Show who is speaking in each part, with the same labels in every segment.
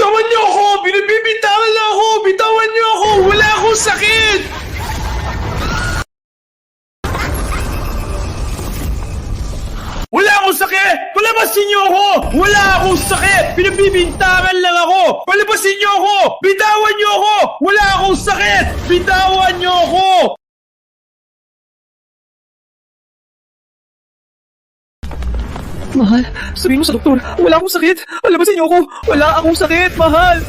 Speaker 1: Bitawan niyo ako! Binibibintangan lang ako! Bitawan niyo ako! Wala akong sakit! Wala akong sakit! Palabasin niyo ako! Wala akong sakit! Binibibintangan lang ako! Palabasin niyo ako! Bitawan niyo ako! Wala akong sakit! Bitawan niyo ako!
Speaker 2: Mahal, sabihin mo sa doktor, wala akong sakit. Palabasin niyo ako. Wala akong sakit, mahal.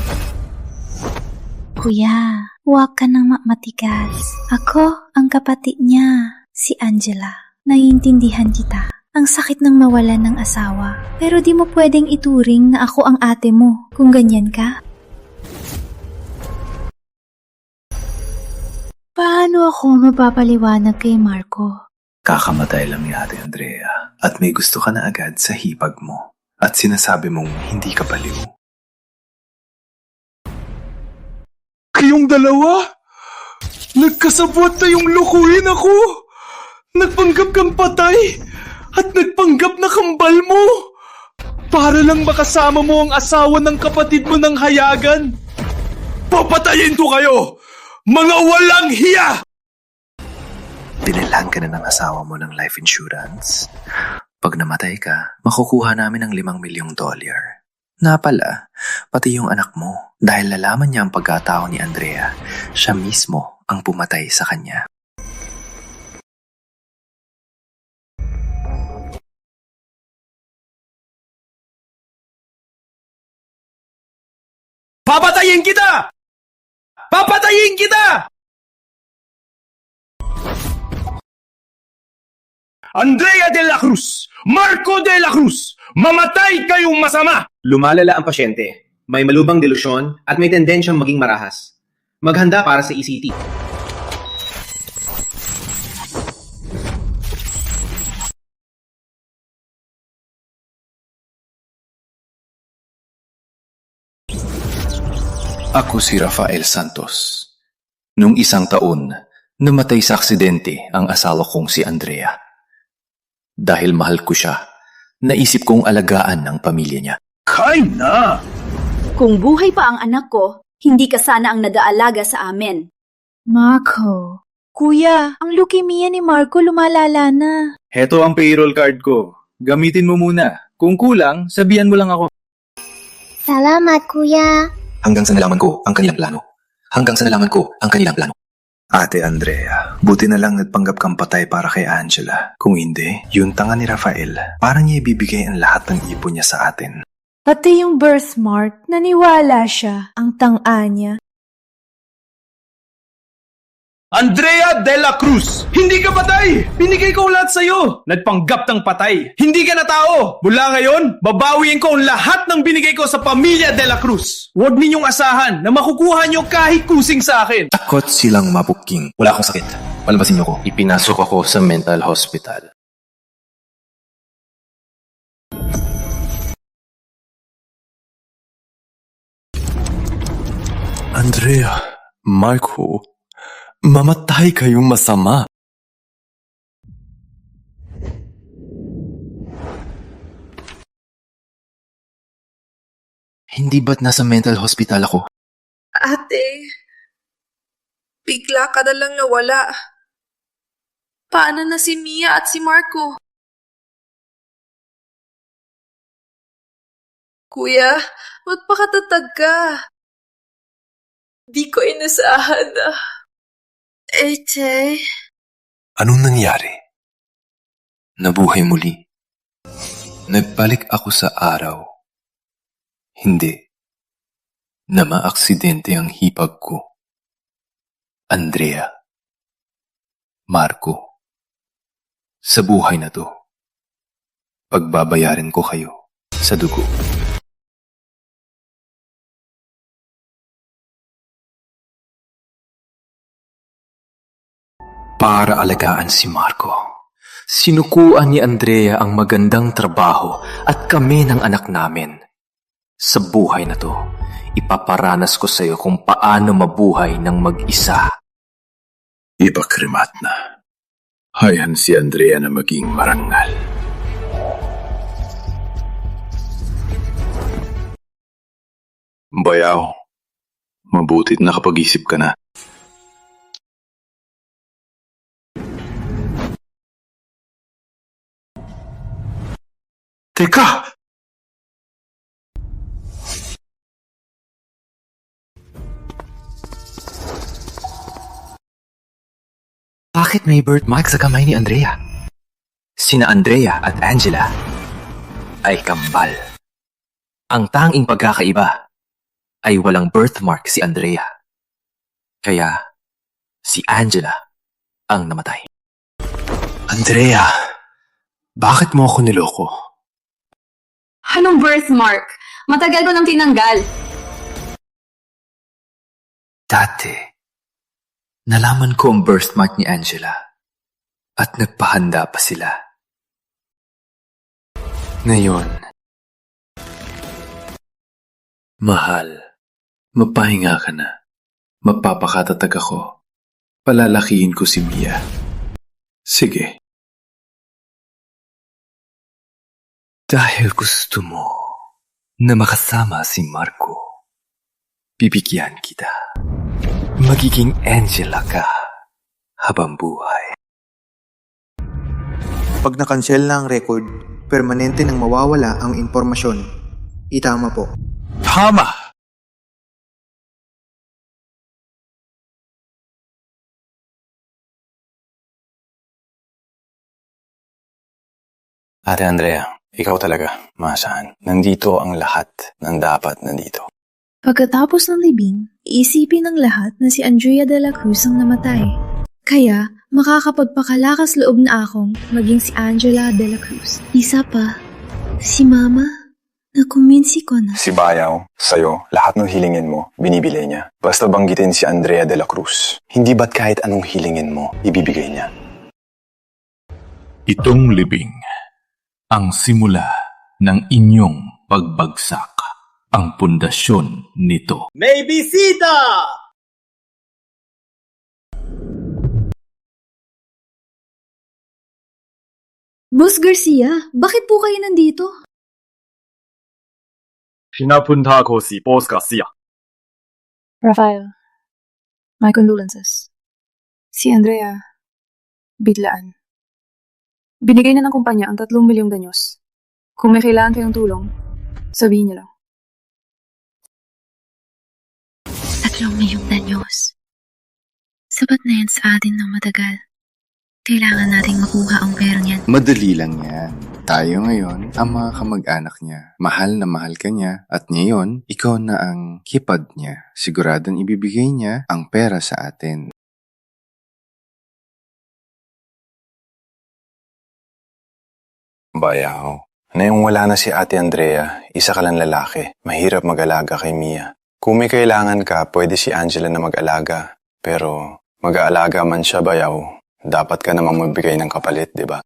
Speaker 3: Kuya, huwag ka nang matigas. Ako ang kapatid niya, si Angela. Naiintindihan kita. Ang sakit ng mawalan ng asawa. Pero di mo pwedeng ituring na ako ang ate mo kung ganyan ka. Paano ako mapapaliwanag kay Marco?
Speaker 4: Kakamatay lang ni Ate Andrea at may gusto ka na agad sa hipag mo at sinasabi mong hindi ka baliw.
Speaker 1: Kayong dalawa? Nagkasabot na yung lukuhin ako! Nagpanggap kang patay at nagpanggap na kambal mo! Para lang makasama mo ang asawa ng kapatid mo ng hayagan! Papatayin ko kayo! Mga walang hiya!
Speaker 4: Binilan ka na ng asawa mo ng life insurance. Pag namatay ka, makukuha namin ng $5 milyong. Na pala, pati yung anak mo, dahil nalaman niya ang pagkatao ni Andrea, siya mismo ang pumatay sa kanya.
Speaker 1: Papatayin kita! Papatayin kita! Andrea de la Cruz! Marco de la Cruz! Mamatay kayong masama!
Speaker 5: Lumalala ang pasyente, may malubang delusyon at may tendensyang maging marahas. Maghanda para sa ECT.
Speaker 4: Ako si Rafael Santos. Nung isang taon, namatay sa aksidente ang asawa kong si Andrea. Dahil mahal ko siya, naisip kong alagaan ng pamilya niya.
Speaker 1: Kain na!
Speaker 6: Kung buhay pa ang anak ko, hindi ka sana ang nag-aalaga sa amin.
Speaker 3: Marco. Kuya, ang leukemia ni Marco lumalala na.
Speaker 2: Heto ang payroll card ko. Gamitin mo muna. Kung kulang, sabihan mo lang ako.
Speaker 7: Salamat, kuya.
Speaker 4: Hanggang sa nalaman ko ang kanilang plano. Hanggang sa nalaman ko ang kanilang plano. Ate Andrea, buti na lang nagpanggap kang patay para kay Angela. Kung hindi, yung tanga ni Rafael, parang niya ibibigay ang lahat ng ipon niya sa atin.
Speaker 3: Pati yung birthmark, naniwala siya ang tanga niya.
Speaker 1: Andrea de la Cruz! Hindi ka patay! Binigay ko ang lahat sa'yo! Nagpanggap ng patay! Hindi ka na tao! Mula ngayon, babawiin ko ang lahat ng binigay ko sa pamilya de la Cruz! Huwag ninyong asahan na makukuha nyo kahit kusing sa akin!
Speaker 4: Takot silang mabuking. Wala akong sakit. Palabasin niyo ko. Ipinasok ako sa mental hospital. Andrea, Marco, mamatay kayong masama. Hindi ba't nasa mental hospital ako?
Speaker 8: Ate, bigla ka na lang nawala. Paano na si Mia at si Marco? Kuya, magpakatatag ka. Di ko inasahan na. Ate.
Speaker 4: Anong nangyari? Nabuhay muli. Nagbalik ako sa araw. Hindi. Na maaksidente ang hipag ko. Andrea. Marco. Sa buhay na to, pagbabayarin ko kayo sa dugo. Para alagaan si Marco, sinukuan ni Andrea ang magandang trabaho at kami ng anak namin. Sa buhay na to, ipaparanas ko sa iyo kung paano mabuhay ng mag-isa. Ipakrimat na. Hayaan si Andrea na maging marangal.
Speaker 2: Bayaw, mabutit nakapag-isip ka na.
Speaker 1: Teka!
Speaker 4: Bakit may birthmark sa kamay ni Andrea? Sina Andrea at Angela ay kambal. Ang tanging pagkakaiba ay walang birthmark si Andrea. Kaya si Angela ang namatay.
Speaker 1: Andrea, bakit mo ako niloko?
Speaker 6: Anong birthmark? Matagal ko nang tinanggal.
Speaker 4: Dati, nalaman ko ang birthmark ni Angela at nagpahanda pa sila. Ngayon, mahal, mapahinga ka na. Magpapakatatag ako. Palalakihin ko si Mia.
Speaker 1: Sige.
Speaker 4: Dahil gusto mo na makasama si Marco, bibigyan kita. Magiging Angela ka habang buhay.
Speaker 9: Pag nakansel na ang record, permanente nang mawawala ang impormasyon. Itama po.
Speaker 1: Tama!
Speaker 10: Ate Andrea, ikaw talaga, maasahan. Nandito ang lahat ng dapat nandito.
Speaker 3: Pagkatapos ng libing, iisipin ng lahat na si Andrea de la Cruz ang namatay. Kaya, makakapagpakalakas loob na akong maging si Angela de la Cruz. Isa pa, si Mama, nakuminsi ko na.
Speaker 10: Si Bayaw, sa'yo, lahat ng hilingin mo, binibili niya. Basta banggitin si Andrea de la Cruz. Hindi ba't kahit anong hilingin mo, ibibigay niya?
Speaker 1: Itong libing ang simula ng inyong pagbagsak. Ang pundasyon nito.
Speaker 5: May bisita!
Speaker 6: Boss Garcia, bakit po kayo nandito?
Speaker 11: Pinapunta ko si Boss Garcia.
Speaker 12: Rafael, my condolences. Si Andrea, biglaan. Binigay na ng kumpanya ang 3 milyong danyos. Kung may kailangan kayong tulong, sabihin niyo lang.
Speaker 3: 3 milyong danyos. Sapat na yan sa atin ng matagal. Kailangan nating makuha ang pera niyan.
Speaker 13: Madali lang yan. Tayo ngayon ang mga kamag-anak niya. Mahal na mahal ka niya at ngayon, ikaw na ang kipad niya. Siguradong ibibigay niya ang pera sa atin.
Speaker 10: Bayaw, ngayong wala na si Ate Andrea, isa ka lang lalaki. Mahirap mag-alaga kay Mia. Kung may kailangan ka, pwede si Angela na mag-alaga. Pero mag-aalaga man siya, Bayaw, dapat ka namang magbigay ng kapalit, di ba?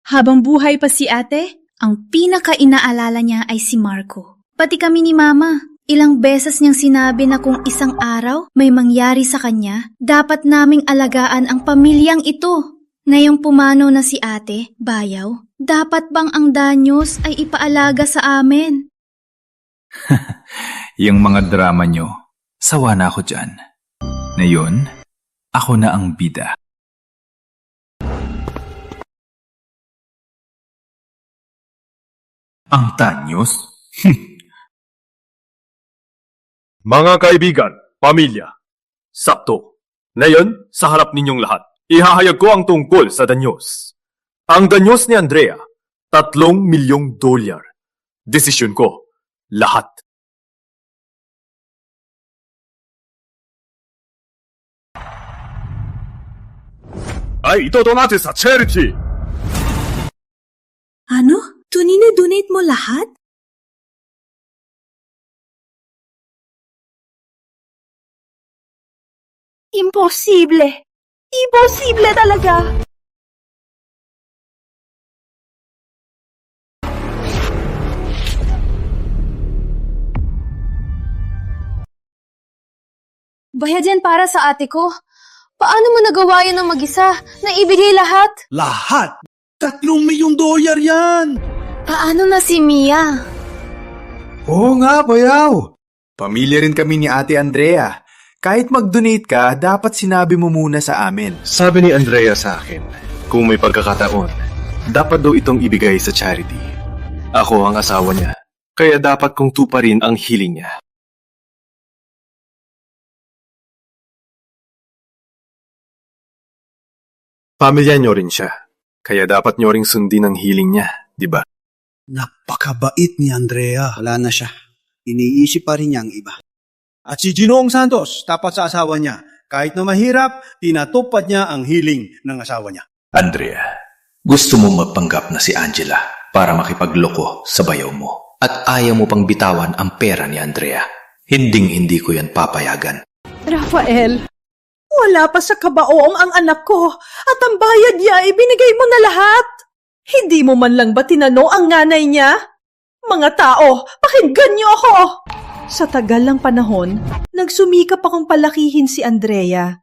Speaker 3: Habang buhay pa si ate, ang pinaka-inaalala niya ay si Marco. Pati kami ni Mama. Ilang beses niyang sinabi na kung isang araw may mangyari sa kanya, dapat naming alagaan ang pamilyang ito. Ngayong pumanaw na si ate, Bayaw, dapat bang ang danyos ay ipaalaga sa amin?
Speaker 1: Yung mga drama nyo, sawa na ako dyan. Ngayon, ako na ang bida. Ang tanyos?
Speaker 11: Mga kaibigan, pamilya, sakto. Ngayon, sa harap ninyong lahat, ihahayag ko ang tungkol sa danyos. Ang danyos ni Andrea, $3 milyong. Desisyon ko, lahat. Ay, ito natin sa charity!
Speaker 3: Ano? Donate mo lahat?
Speaker 6: Imposible! Imposible talaga! Bayad yan para sa ate ko. Paano mo nagawa yan ng mag-isa na ibigay lahat?
Speaker 1: Lahat? $3 milyong yan!
Speaker 6: Paano na si Mia?
Speaker 2: Oo nga, Bayaw.
Speaker 9: Pamilya rin kami ni Ate Andrea. Kahit mag-donate ka, dapat sinabi mo muna sa amin.
Speaker 4: Sabi ni Andrea sa akin, kung may pagkakataon, dapat daw itong ibigay sa charity. Ako ang asawa niya, kaya dapat kong tuparin ang hiling niya. Pamilya niyo rin siya, kaya dapat niyo ring sundin ang hiling niya, di ba?
Speaker 14: Napakabait ni Andrea. Wala na siya. Iniisip pa rin niya ang iba. At si Ginoong Santos, tapat sa asawa niya. Kahit na mahirap, tinatupad niya ang hiling ng asawa niya.
Speaker 15: Andrea, gusto mo magpanggap na si Angela para makipagloko sa bayaw mo at ayaw mo pang bitawan ang pera ni Andrea. Hinding-hindi ko yan papayagan.
Speaker 16: Rafael, wala pa sa kabaong ang anak ko at ang bayad niya ibinigay mo na lahat. Hindi mo man lang ba tinanong ang nanay niya? Mga tao, pakinggan niyo ako! Sa tagal ng panahon, nagsumikap akong palakihin si Andrea.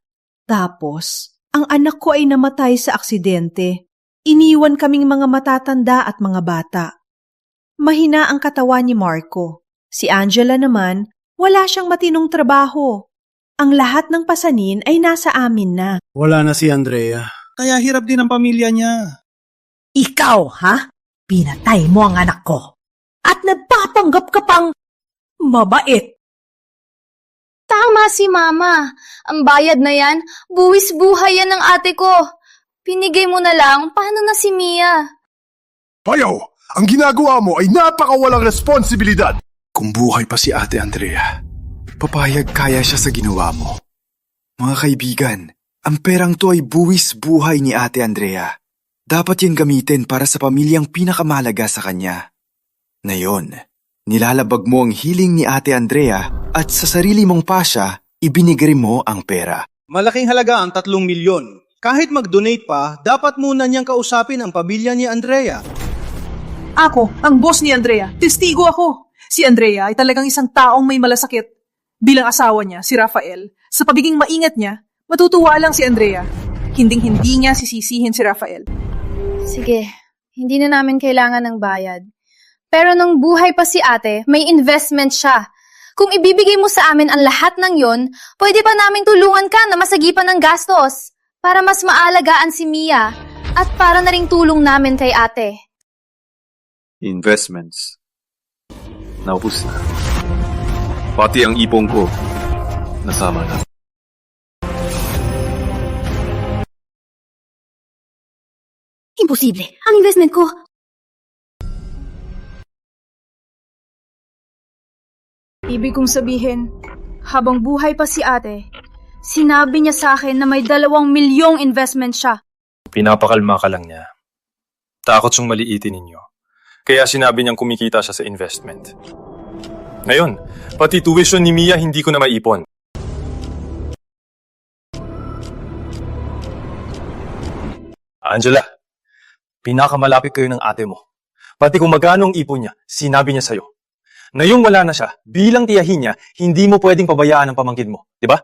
Speaker 16: Tapos, ang anak ko ay namatay sa aksidente. Iniwan kaming mga matatanda at mga bata. Mahina ang katawan ni Marco. Si Angela naman, wala siyang matinong trabaho. Ang lahat ng pasanin ay nasa amin na.
Speaker 14: Wala na si Andrea. Kaya hirap din ang pamilya niya.
Speaker 16: Ikaw, ha? Pinatay mo ang anak ko. At nagpapanggap ka pang mabait.
Speaker 6: Tama si Mama. Ang bayad na yan, buwis buhay yan ng ate ko. Pinigay mo na lang, paano na si Mia?
Speaker 11: Bayaw, ang ginagawa mo ay napakawalang responsibilidad.
Speaker 9: Kung buhay pa si Ate Andrea, papayag kaya siya sa ginawa mo. Mga kaibigan, ang perang to ay buwis buhay ni Ate Andrea. Dapat yan gamitin para sa pamilyang pinakamahalaga sa kanya. Ngayon, nilalabag mo ang hiling ni Ate Andrea at sa sarili mong pasya, ibinigay mo ang pera.
Speaker 14: Malaking halaga ang 3 milyon. Kahit mag-donate pa, dapat muna niyang kausapin ang pamilya ni Andrea.
Speaker 16: Ako, ang boss ni Andrea. Testigo ako. Si Andrea ay talagang isang taong may malasakit. Bilang asawa niya, si Rafael, sa pagiging maingat niya, matutuwa lang si Andrea. Hinding-hindi niya sisisihin si Rafael.
Speaker 6: Sige, hindi na namin kailangan ng bayad. Pero nung buhay pa si ate, may investment siya. Kung ibibigay mo sa amin ang lahat ng yon, pwede pa namin tulungan ka na masagipan ng gastos para mas maalagaan si Mia at para na ring tulong namin kay ate.
Speaker 11: Investments. Naubos na. Pati ang ipong ko, nasama na.
Speaker 6: Imposible. Ang investment ko. Ibig kong sabihin, habang buhay pa si ate, sinabi niya sa akin na may 2 milyong investment siya.
Speaker 11: Pinapakalma ka lang niya. Takot siyang maliitin ninyo. Kaya sinabi niyang kumikita siya sa investment. Ngayon, pati tuition ni Mia hindi ko na maipon. Angela, pinakamalapit kayo ng ate mo. Pati kung magkano ang ipon niya, sinabi niya sa'yo. Ngayong wala na siya, bilang tiyahin niya, hindi mo pwedeng pabayaan ang pamangkin mo, di ba?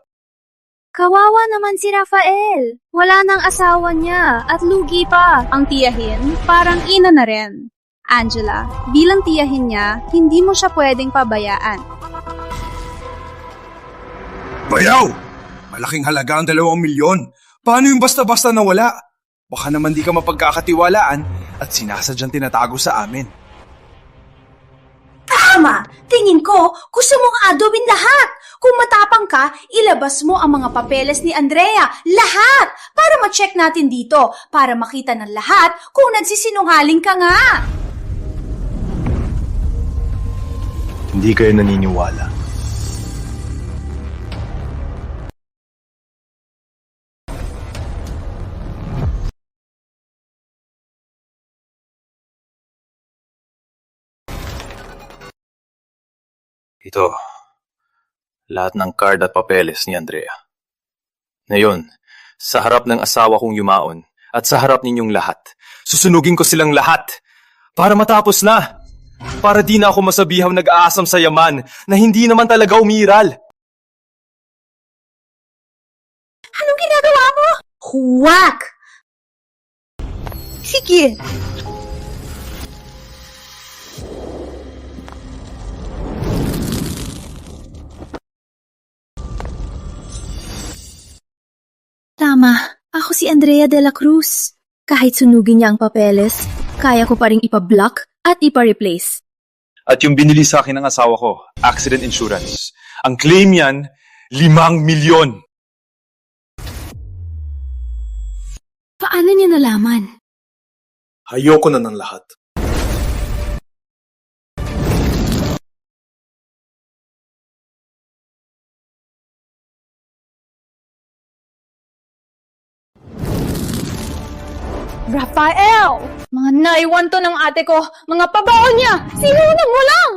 Speaker 6: Kawawa naman si Rafael. Wala nang asawa niya at lugi pa. Ang tiyahin, parang ina na rin. Angela, bilang tiyahin niya, hindi mo siya pwedeng pabayaan.
Speaker 1: Bayaw! Malaking halaga ang 2 milyon. Paano yung basta-basta nawala? Baka naman di ka mapagkakatiwalaan at sinasadyang tinatago sa amin.
Speaker 17: Tama! Tingin ko, gusto mong adobin lahat. Kung matapang ka, ilabas mo ang mga papeles ni Andrea. Lahat! Para ma-check natin dito. Para makita ng lahat kung nagsisinungaling ka nga.
Speaker 11: Hindi kayo naniniwala. Ito, lahat ng card at papeles ni Andrea. Ngayon, sa harap ng asawa kong yumaon at sa harap ninyong lahat, susunugin ko silang lahat para matapos na. Para di na ako masabihaw nag-aasam sa yaman na hindi naman talaga umiral.
Speaker 17: Anong ginagawa mo? Huwag! Sige!
Speaker 3: si Andrea de la Cruz. Kahit sunugin niya ang papeles, kaya ko pa ring ipa-block at ipa-replace.
Speaker 9: At yung binili sa akin ng asawa ko, accident insurance. Ang claim yan, 5 milyon.
Speaker 3: Paano niya nalaman?
Speaker 1: Ayoko na ng lahat.
Speaker 6: Rafael! Mga naiwan to ng ate ko. Mga pabaon niya! Sinunod mo lang!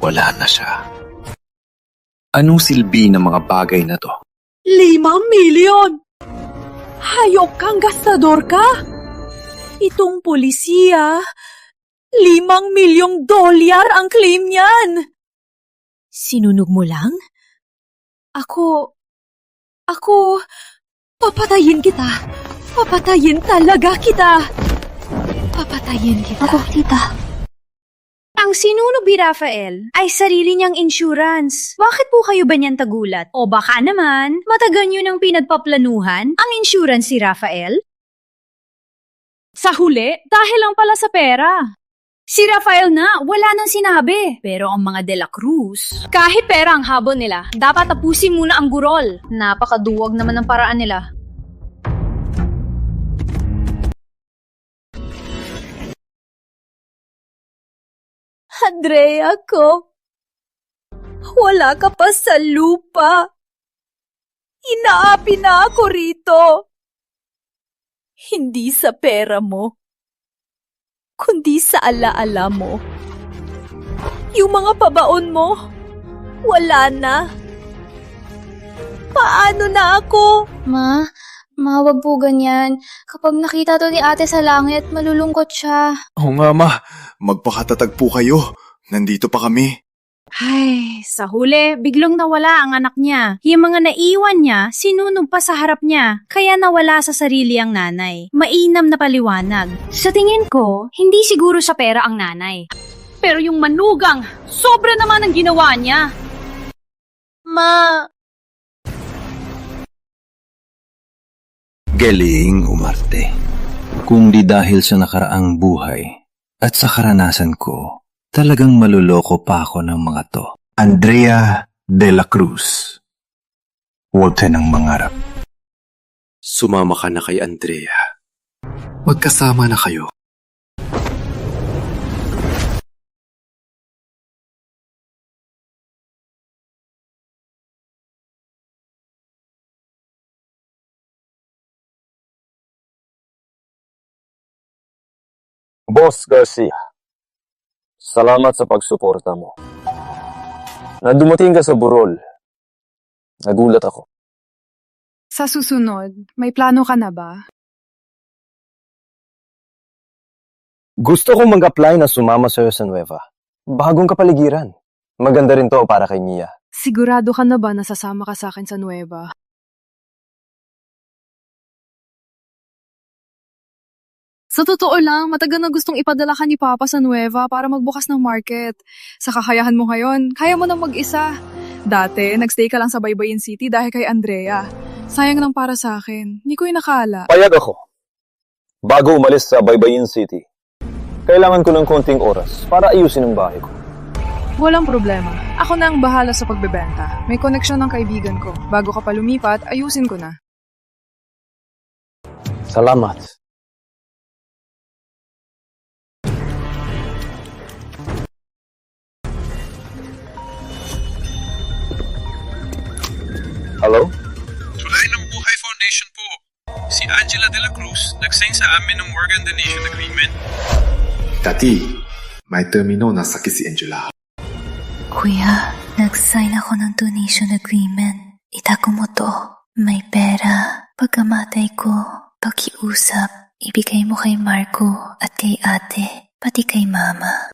Speaker 15: Wala na siya. Anong silbi ng mga bagay na to?
Speaker 16: 5 milyon! Hayop kang gastador ka? Itong polisiya, 5 milyong dolyar ang claim niyan. Sinunog mo lang? Ako, papatayin kita. Papatayin talaga kita. Papatayin kita.
Speaker 3: Ako, tita.
Speaker 17: Ang sinunog ni Rafael ay sarili niyang insurance. Bakit po kayo ba niyan tagulat? O baka naman, matagal niyo nang pinagpaplanuhan ang insurance si Rafael?
Speaker 6: Sa huli, dahil lang pala sa pera.
Speaker 17: Si Rafael na, wala nang sinabi. Pero ang mga De La Cruz,
Speaker 6: Kahit pera ang habon nila, dapat tapusin muna ang gurol. Napakaduwag naman ng paraan nila.
Speaker 16: Andrea ko, wala ka pa sa lupa. Inaapi na ako rito. Hindi sa pera mo, kundi sa alaala mo. Yung mga pabaon mo, wala na. Paano na ako?
Speaker 6: Ma, wag po ganyan. Kapag nakita to ni ate sa langit, malulungkot siya.
Speaker 9: Oo nga, ma. Magpakatatag po kayo. Nandito pa kami.
Speaker 17: Ay, sa huli, biglang nawala ang anak niya. Yung mga naiwan niya, sinunog pa sa harap niya. Kaya nawala sa sarili ang nanay. Mainam na paliwanag. Sa tingin ko, hindi siguro sa pera ang nanay.
Speaker 6: Pero yung manugang, sobra naman ang ginawa niya.
Speaker 16: Ma,
Speaker 15: Galing umarte. Kung di dahil sa nakaraang buhay at sa karanasan ko, talagang maluloko pa ako ng mga to. Andrea de la Cruz. Huwag ka nang mangarap.
Speaker 4: Sumama ka na kay Andrea.
Speaker 15: Magkasama na kayo.
Speaker 11: Boss Garcia, salamat sa pagsuporta mo. Na dumating ka sa burol, nagulat ako.
Speaker 12: Sa susunod, may plano ka na ba?
Speaker 11: Gusto kong mag-apply na sumama sa'yo sa Nueva. Bagong kapaligiran. Maganda rin to para kay Mia.
Speaker 12: Sigurado ka na ba na sasama ka sa akin sa Nueva? Sa totoo lang, matagal na gustong ipadala ka ni Papa sa Nueva para magbukas ng market. Sa kakayahan mo ngayon, kaya mo na mag-isa. Dati, nagstay ka lang sa Baybayin City dahil kay Andrea. Sayang lang para sa akin. Hindi ko inakala.
Speaker 11: Payag ako. Bago umalis sa Baybayin City, kailangan ko ng konting oras para ayusin ang bahay ko.
Speaker 12: Walang problema. Ako na ang bahala sa pagbebenta. May koneksyon ng kaibigan ko. Bago ka pa lumipat, ayusin ko na.
Speaker 11: Salamat. Hello?
Speaker 18: Tulay ng Buhay Foundation po. Si Angela de la Cruz nag-sign sa amin ng Organ Donation Agreement.
Speaker 13: Dati, may termino na sakit si Angela.
Speaker 3: Kuya, nag-sign ako ng donation agreement. Itago mo to. May pera. Pagkamatay ko, pakiusap, ibigay mo kay Marco at kay ate, pati kay mama.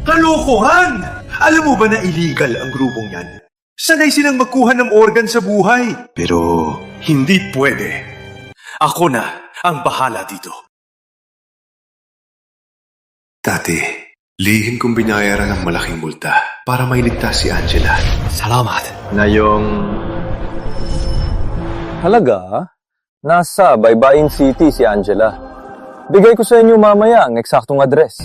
Speaker 1: Kalokohan! Alam mo ba na illegal ang grupong yan? Sanay silang magkuha ng organ sa buhay. Pero hindi pwede. Ako na ang bahala dito.
Speaker 15: Dati, lihim kong binayaran ng malaking multa para mailigtas si Angela.
Speaker 11: Salamat. Na yung
Speaker 10: Halaga? Nasa Baybayin City si Angela. Bigay ko sa inyo mamaya ang eksaktong address.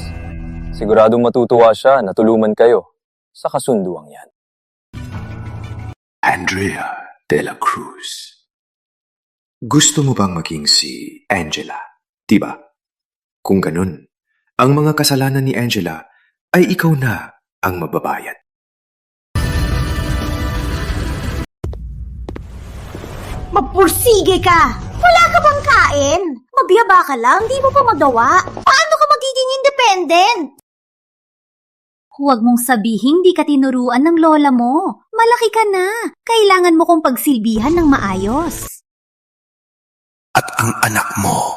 Speaker 10: Siguradong matutuwa siya na tuluman kayo sa kasunduang yan.
Speaker 4: Andrea de la Cruz. Gusto mo bang maging si Angela? Diba? Kung ganun, ang mga kasalanan ni Angela ay ikaw na ang mababayad.
Speaker 17: Mapursige ka! Wala ka bang kain? Mabiyaba ka lang, di mo pa magawa. Paano ka magiging independent? Huwag mong sabihin di ka tinuruan ng lola mo. Malaki ka na. Kailangan mo kong pagsilbihan ng maayos.
Speaker 4: At ang anak mo,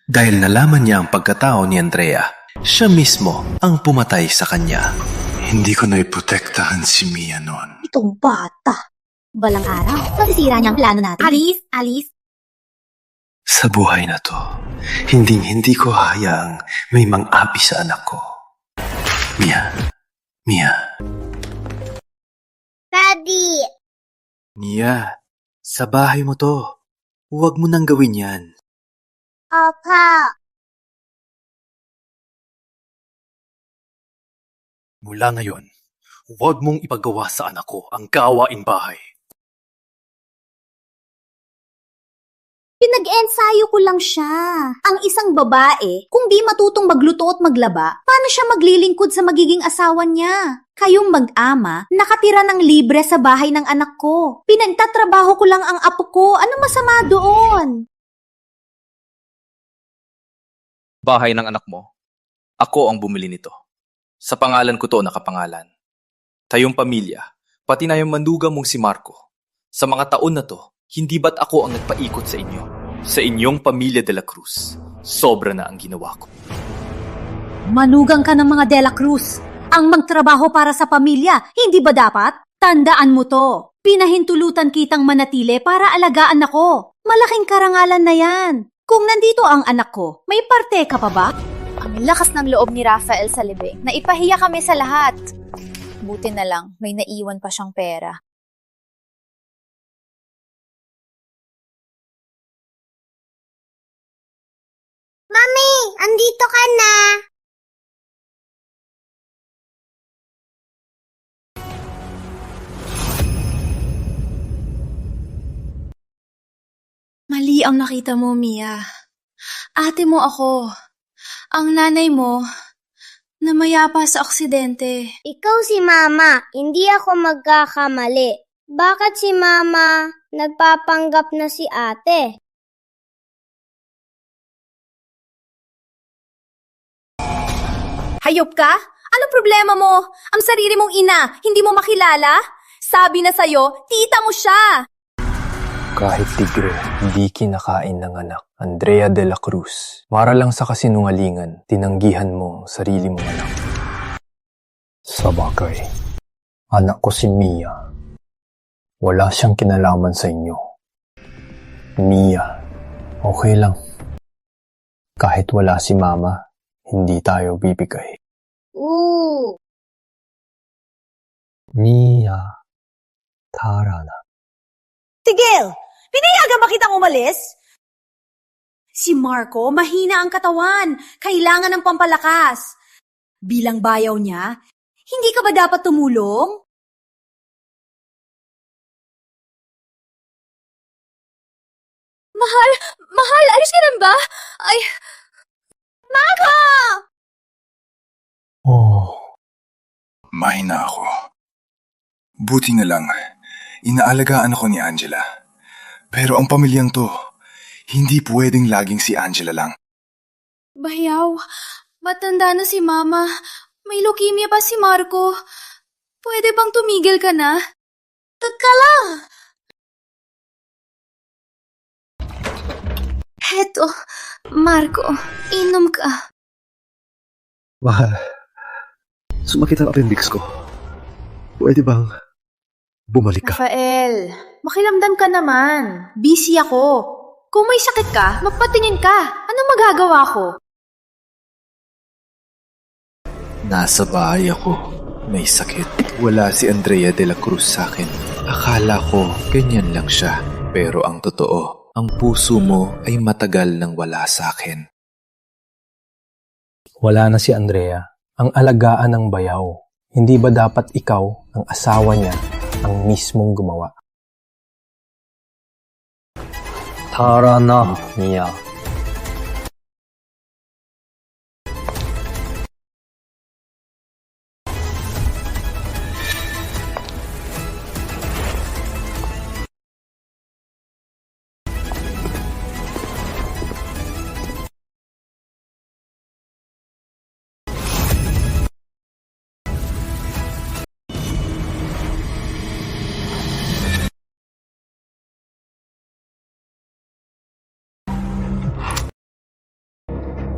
Speaker 4: dahil nalaman niya ang pagkatao ni Andrea, siya mismo ang pumatay sa kanya. Hindi ko naiprotektahan si Mia noon.
Speaker 17: Itong bata. Balang araw, nasisira niya ang plano natin. Alice!
Speaker 4: Sa buhay na to, hindi ko hayaang may mang-api sa anak ko. Mia.
Speaker 7: Daddy!
Speaker 4: Mia, sa bahay mo to. Huwag mo nang gawin yan.
Speaker 7: Opa!
Speaker 4: Mula ngayon, huwag mong ipagawa sa anak ko ang gawain bahay.
Speaker 17: Pinag-ensayo ko lang siya. Ang isang babae, kung di matutong magluto at maglaba, paano siya maglilingkod sa magiging asawa niya? Kayong mag-ama, nakatira ng libre sa bahay ng anak ko. Pinagtatrabaho ko lang ang apo ko. Ano masama doon?
Speaker 19: Bahay ng anak mo. Ako ang bumili nito. Sa pangalan ko to nakapangalan. Tayong pamilya, pati na yung manduga mong si Marco. Sa mga taon na to, hindi ba't ako ang nagpaikot sa inyo? Sa inyong pamilya de la Cruz. Sobra na ang ginawa ko.
Speaker 17: Manugang ka ng mga De La Cruz. Ang magtrabaho para sa pamilya, hindi ba dapat? Tandaan mo to. Pinahintulutan kitang manatili para alagaan ako. Malaking karangalan na yan. Kung nandito ang anak ko, may parte ka pa ba?
Speaker 6: Ang lakas ng loob ni Rafael sa libing. Naipahiya kami sa lahat. Buti na lang, may naiwan pa siyang pera.
Speaker 7: Mami, andito ka na.
Speaker 6: Mali ang nakita mo, Mia. Ate mo ako. Ang nanay mo, namayapa sa aksidente.
Speaker 7: Ikaw si Mama, hindi ako magkakamali. Bakit si Mama nagpapanggap na si ate?
Speaker 17: Hayop ka? Anong problema mo? Ang sarili mong ina, hindi mo makilala? Sabi na sa'yo, tita mo siya!
Speaker 4: Kahit tigre, hindi kinakain ng anak. Andrea de la Cruz. Para lang sa kasinungalingan, tinanggihan mo ang sarili mong anak. Sa bagay, anak ko si Mia. Wala siyang kinalaman sa inyo. Mia, okay lang. Kahit wala si Mama, hindi tayo bibigay.
Speaker 7: Ooh!
Speaker 4: Mia, tara na.
Speaker 17: Tigil! Pinayagan ba kitang umalis? Si Marco, mahina ang katawan. Kailangan ng pampalakas. Bilang bayaw niya, hindi ka ba dapat tumulong?
Speaker 6: Mahal, ayos ka lang ba? Ay,
Speaker 17: Marco!
Speaker 9: Oh. Mahina ako. Buti na lang, inaalagaan ako ni Angela. Pero ang pamilyang to, hindi pwedeng laging si Angela lang.
Speaker 6: bayaw. Matanda na si Mama. May leukemia pa si Marco. Pwede bang tumigil ka na?
Speaker 17: Teka lang!
Speaker 6: Heto, Marco, inom ka.
Speaker 11: Mahal, sumakit ang appendix ko. Pwede bang bumalik ka?
Speaker 6: Rafael, makilamdam ka naman. Busy ako. Kung may sakit ka, magpatingin ka. Anong magagawa ko?
Speaker 4: Nasa bahay ako. May sakit. Wala si Andrea de la Cruz sa akin. Akala ko ganyan lang siya.
Speaker 19: Pero ang totoo, ang puso mo ay matagal nang wala sa akin.
Speaker 20: Wala na si Andrea, ang alagaan ng bayaw. Hindi ba dapat ikaw, ang asawa niya, ang mismong gumawa? Tara na, Mia.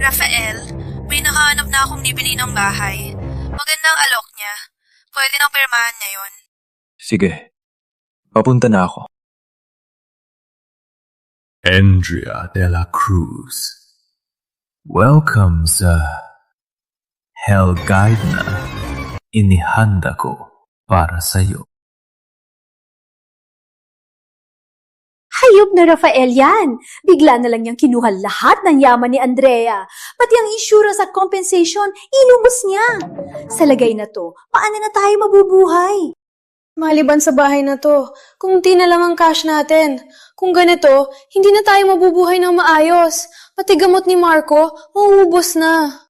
Speaker 8: Rafael, may nakahanap na akong bibili ng bahay. Magandang alok niya. Pwede nang pirmahan niya yon.
Speaker 19: Sige, papunta na ako.
Speaker 21: Andrea de la Cruz. Welcome sa Hell Guide na inihanda ko para sa'yo.
Speaker 17: Hayop na Rafael yan. Bigla na lang niyang kinuha lahat ng yaman ni Andrea. Pati ang insurance at compensation, inubos niya. Sa lagay na to, paano na tayo mabubuhay?
Speaker 6: Maliban sa bahay na to, kung na lang ang cash natin. Kung ganito, hindi na tayo mabubuhay ng maayos. Pati gamot ni Marco, mauubos na.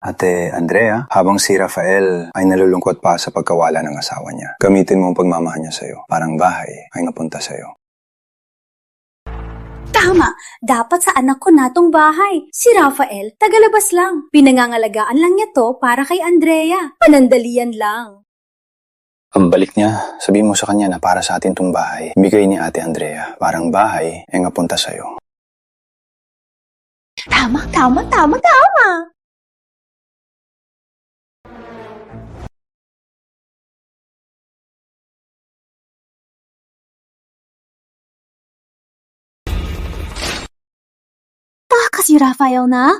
Speaker 10: Ate Andrea, habang si Rafael ay nalulungkot pa sa pagkawala ng asawa niya, gamitin mo ang pagmamahal niya sa'yo. Parang bahay ay napunta sa'yo.
Speaker 17: Tama, dapat sa anak ko na tong bahay. Si Rafael, tagalabas lang. Pinangangalagaan lang niya to para kay Andrea. Panandalian lang.
Speaker 10: Ang balik niya, sabihin mo sa kanya na para sa atin tong bahay. Bigay ni Ate Andrea, parang bahay ay napunta sa'yo.
Speaker 17: Tama. Si Rafael na?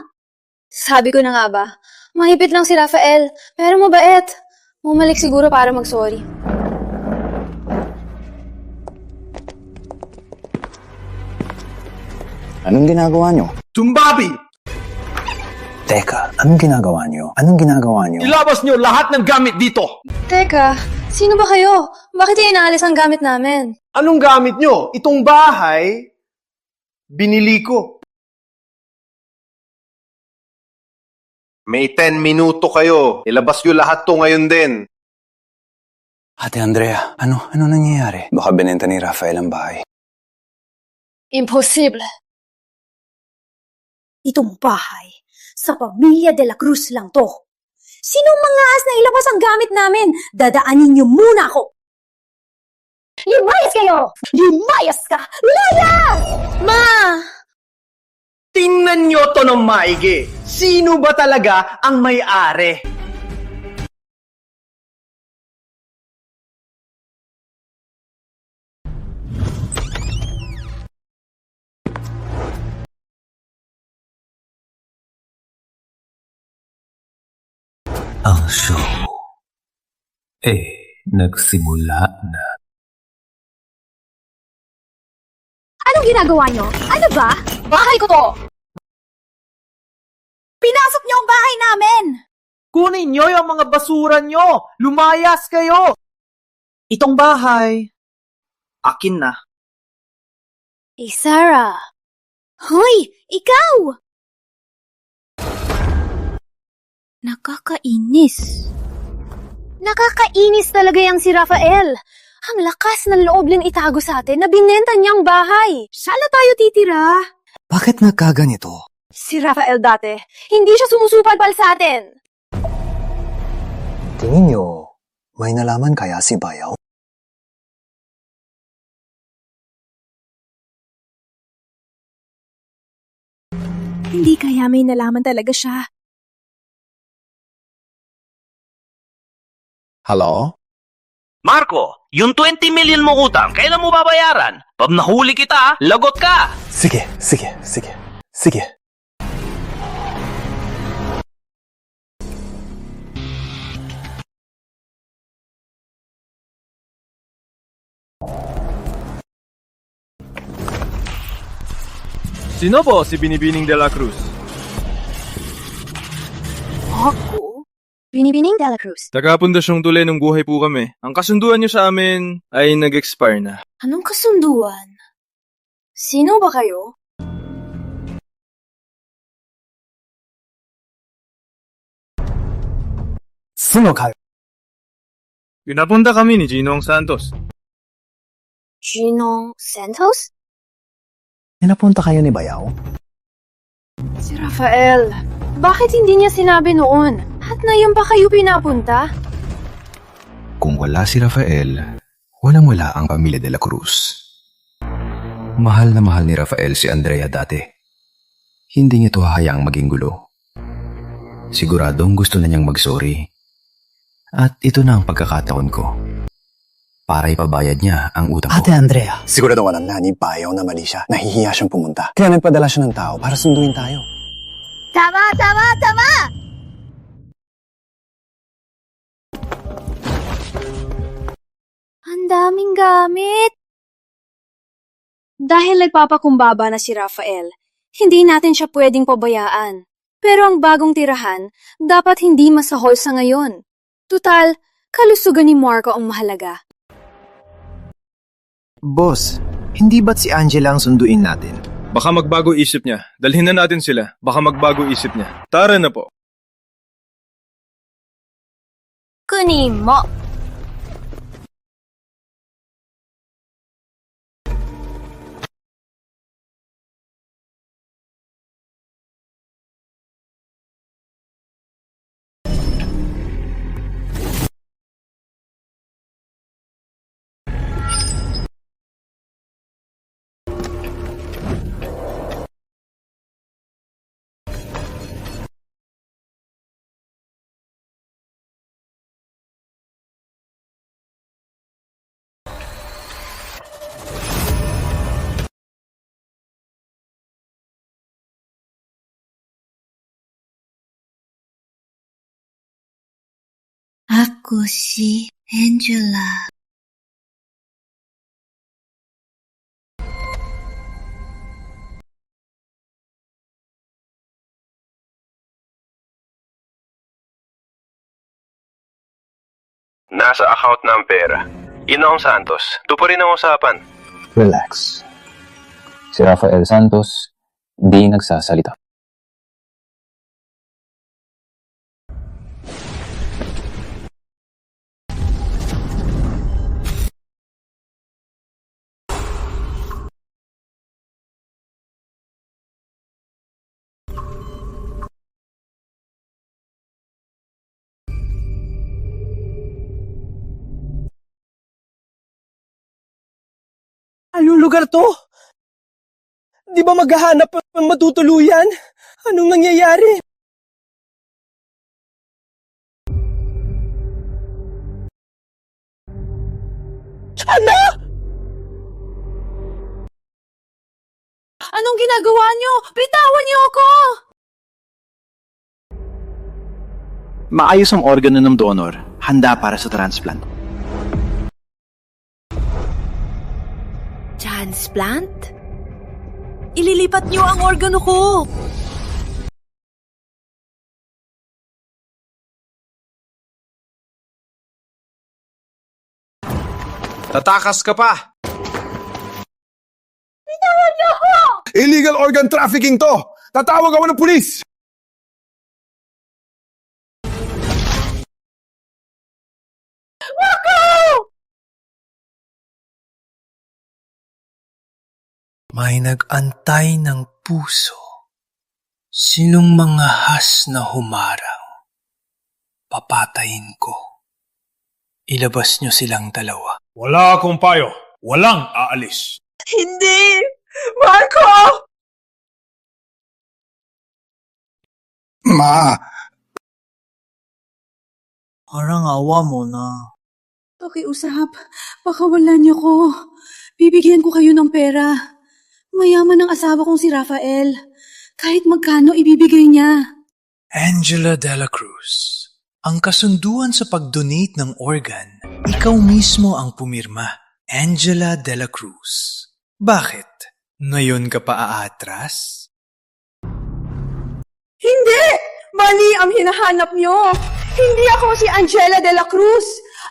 Speaker 6: Sabi ko na nga ba, mahipit lang si Rafael, pero mabait. Bumalik siguro para mag-sorry.
Speaker 10: Anong ginagawa niyo?
Speaker 1: Tumbabi!
Speaker 10: Teka, anong ginagawa niyo? Anong ginagawa niyo?
Speaker 1: Ilabas niyo lahat ng gamit dito!
Speaker 6: Teka, sino ba kayo? Bakit inaalis ang gamit namin?
Speaker 14: Anong gamit nyo? Itong bahay, binili ko.
Speaker 22: May 10 minuto kayo. Ilabas nyo lahat to ngayon din.
Speaker 10: Ate Andrea, ano nangyayari? Baka binenta ni Rafael ang bahay.
Speaker 6: Imposible.
Speaker 17: Itong bahay, sa pamilya de la Cruz lang to. Sinong mga as na ilabas ang gamit namin? Dadaanin niyo muna ako. Lumayas kayo! Lumayas ka! Layas!
Speaker 6: Ma!
Speaker 14: Tingnan nyo to ng maigi. Sino ba talaga ang may-ari?
Speaker 21: Ang show nagsimula na.
Speaker 17: Anong ginagawa niyo? Ano ba? Bahay ko to! Pinasok niyo ang bahay namin!
Speaker 1: Kunin niyo yung mga basura niyo! Lumayas kayo! Itong bahay, akin na.
Speaker 17: Sarah! Hoy! Ikaw! Nakakainis. Nakakainis talaga yung si Rafael. Ang lakas ng loob din itago sa atin na binenta niyang bahay. Sala tayo titira.
Speaker 9: Bakit nagkaganito?
Speaker 6: Si Rafael dati, hindi siya sumusupal-pal sa atin.
Speaker 10: Tingin nyo, may nalaman kaya si Bayaw?
Speaker 17: Hindi kaya may nalaman talaga siya.
Speaker 13: Hello?
Speaker 23: Marco, yung 20 million mo utang, kailan mo babayaran? Pag nahuli kita, lagot ka!
Speaker 10: Sige.
Speaker 11: Sino po si Binibining de la Cruz?
Speaker 2: Ako? Binibining de la Cruz.
Speaker 11: Taga-pundasyong Tule ng buhay po kami. Ang kasunduan niyo sa amin ay nag-expire na.
Speaker 2: Anong kasunduan? Sino ba kayo?
Speaker 14: Sino kayo?
Speaker 11: Pinapunta kami ni Ginong Santos.
Speaker 2: Ginong Santos?
Speaker 14: Pinapunta kayo ni Bayaw?
Speaker 6: Si Rafael, bakit hindi niya sinabi noon? At ngayon pa kayo pinapunta?
Speaker 15: Kung wala si Rafael, walang-wala ang pamilya de la Cruz. Mahal na mahal ni Rafael si Andrea dati. Hindi niya ito hahayaang maging gulo. Siguradong gusto na niyang mag-sorry. At ito na ang pagkakataon ko para ipabayad niya ang utang ko.
Speaker 14: Ate Andrea.
Speaker 9: Sigurado walang ni Bayaw na mali siya. Nahihiya siyang pumunta. Kaya nagpadala siya ng tao para sunduin tayo.
Speaker 7: Tama!
Speaker 6: Ang daming gamit. Dahil nagpapakumbaba na si Rafael, hindi natin siya pwedeng pabayaan. Pero ang bagong tirahan, dapat hindi masahol sa ngayon. Tutal, kalusugan ni Marco ang mahalaga.
Speaker 5: Boss, hindi ba't si Angela ang sunduin natin?
Speaker 11: Baka magbago isip niya. Dalhin na natin sila. Baka magbago isip niya. Tara na po.
Speaker 2: Kunin mo.
Speaker 3: Ako si Angela.
Speaker 22: Nasa account na ang pera. Ginong Santos, tuparin ang usapan.
Speaker 16: Relax. Si Rafael Santos, di nagsasalita.
Speaker 1: Anong lugar to? Di ba maghahanap ng matutuluyan? Anong nangyayari? Ano?
Speaker 17: Anong ginagawa niyo? Bitawan niyo ako!
Speaker 5: Maayos ang organo ng donor, handa para sa transplant.
Speaker 17: Transplant? Ililipat niyo ang organo ko!
Speaker 11: Tatakas ka pa!
Speaker 17: Bitawan niyo ako!
Speaker 24: Illegal organ trafficking to! Tatawag ako ng pulis!
Speaker 25: May nag-antay ng puso. Sinong mga has na humarang? Papatayin ko. Ilabas niyo silang dalawa.
Speaker 18: Wala akong payo. Walang aalis.
Speaker 17: Hindi! Marco!
Speaker 24: Ma!
Speaker 25: Parang awa mo na.
Speaker 17: Pakiusap, pakawalan niyo ko. Bibigyan ko kayo ng pera. Mayaman ang asawa kong si Rafael. Kahit magkano ibibigay niya.
Speaker 25: Angela de la Cruz, ang kasunduan sa pag-donate ng organ, ikaw mismo ang pumirma. Angela de la Cruz. Bakit? Ngayon ka pa aatras?
Speaker 17: Hindi! Mali ang hinahanap nyo! Hindi ako si Angela de la Cruz!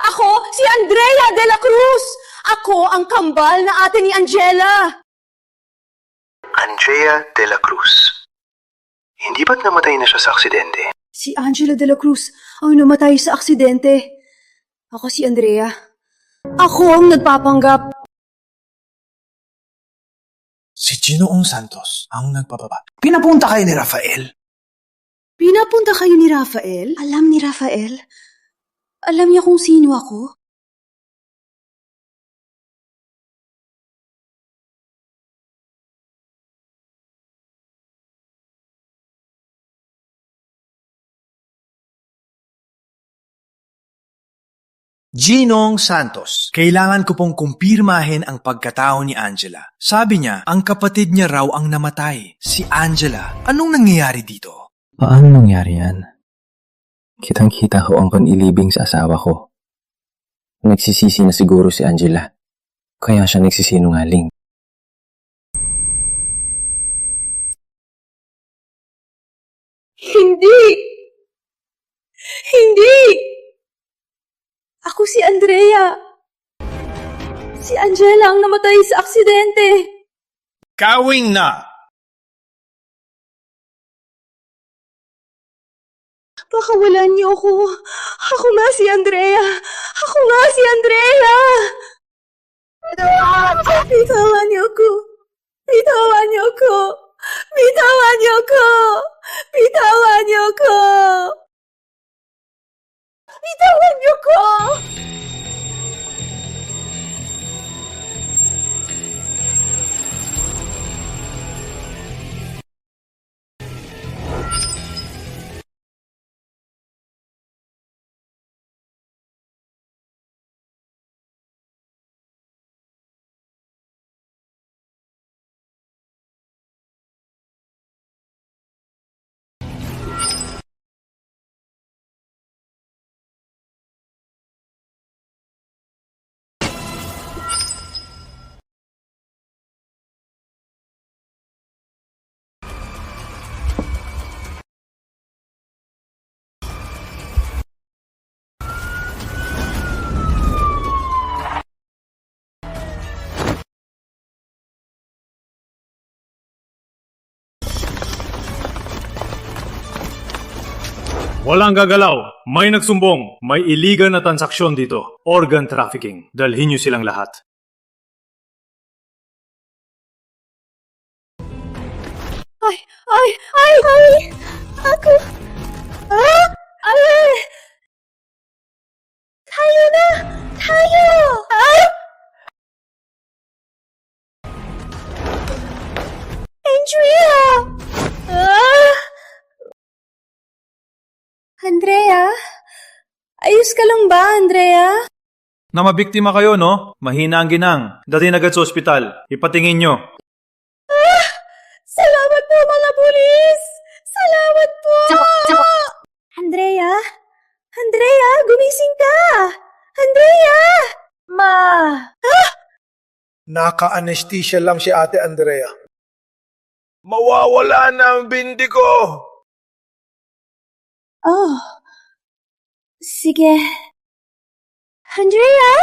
Speaker 17: Ako si Andrea de la Cruz! Ako ang kambal na ate ni Angela!
Speaker 4: Andrea de la Cruz. Hindi ba't namatay na siya sa aksidente?
Speaker 17: Si Angela de la Cruz ang namatay sa aksidente. Ako si Andrea. Ako ang nagpapanggap.
Speaker 25: Si Ginoong Santos ang nagpababa.
Speaker 14: Pinapunta kayo ni Rafael.
Speaker 17: Pinapunta kayo ni Rafael? Alam ni Rafael? Alam niya kung sino ako?
Speaker 25: Ginong Santos, kailangan ko pong kumpirmahin ang pagkatao ni Angela. Sabi niya, ang kapatid niya raw ang namatay. Si Angela, anong nangyayari dito?
Speaker 16: Paano nangyari yan? Kitang-kita ko ang panilibing sa asawa ko. Nagsisisi na siguro si Angela. Kaya siya nagsisinungaling.
Speaker 17: Hindi! Hindi! Ako si Andrea. Si Angela ang namatay sa aksidente.
Speaker 25: Kawing na!
Speaker 17: Pakawalan niyo ako. Ako nga si Andrea. Ako nga si Andrea. Bitawan niyo ko. Bitawan niyo ko. Bitawan niyo ko. Bitawan niyo ko. Bitawan niyo ko.
Speaker 11: Walang gagalaw. May nagsumbong. May illegal na transaksyon dito. Organ trafficking. Dalhin niyo silang lahat.
Speaker 17: Ay! Ako! Ay! Tayo na! Tayo! Andrea! Andrea? Ayos ka lang ba, Andrea?
Speaker 11: Na mabiktima kayo, no? Mahina ang ginang. Dating agad sa ospital. Ipatingin nyo.
Speaker 17: Salamat po, mga pulis! Salamat po! Andrea? Andrea, gumising ka! Andrea! Ma!
Speaker 14: Naka-anesthesia lang si Ate Andrea. Mawawala na ang bindi ko!
Speaker 17: Oh. Sige. Andrea?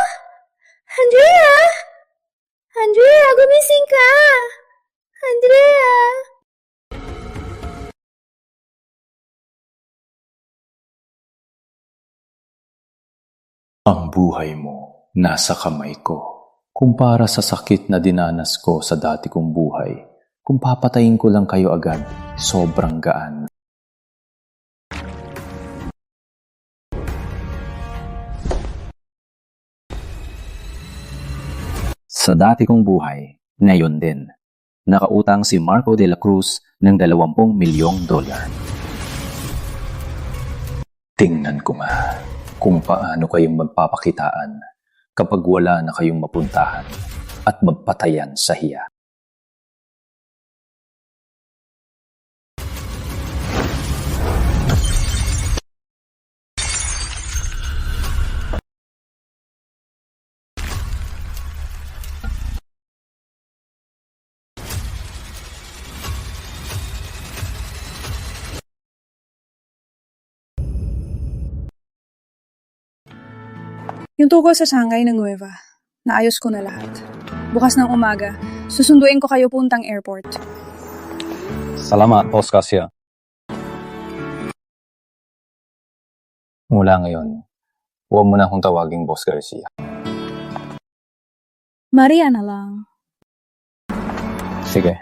Speaker 17: Andrea? Andrea, gumising ka! Andrea!
Speaker 21: Ang buhay mo nasa kamay ko. Kumpara sa sakit na dinanas ko sa dati kong buhay, kung papatayin ko lang kayo agad, sobrang gaan.
Speaker 16: Sa dati kong buhay, ngayon din, nakautang si Marco de la Cruz ng $20 milyong.
Speaker 21: Tingnan ko nga kung paano kayong magpapakitaan kapag wala na kayong mapuntahan at magpatayan sa hiya.
Speaker 8: Yung tungkol sa Shanghai ng Nueva, naayos ko na lahat. Bukas ng umaga, susunduin ko kayo puntang airport.
Speaker 16: Salamat, Boss Garcia. Mula ngayon, huwag mo na akong tawaging Boss Garcia.
Speaker 8: Maria na lang.
Speaker 16: Sige.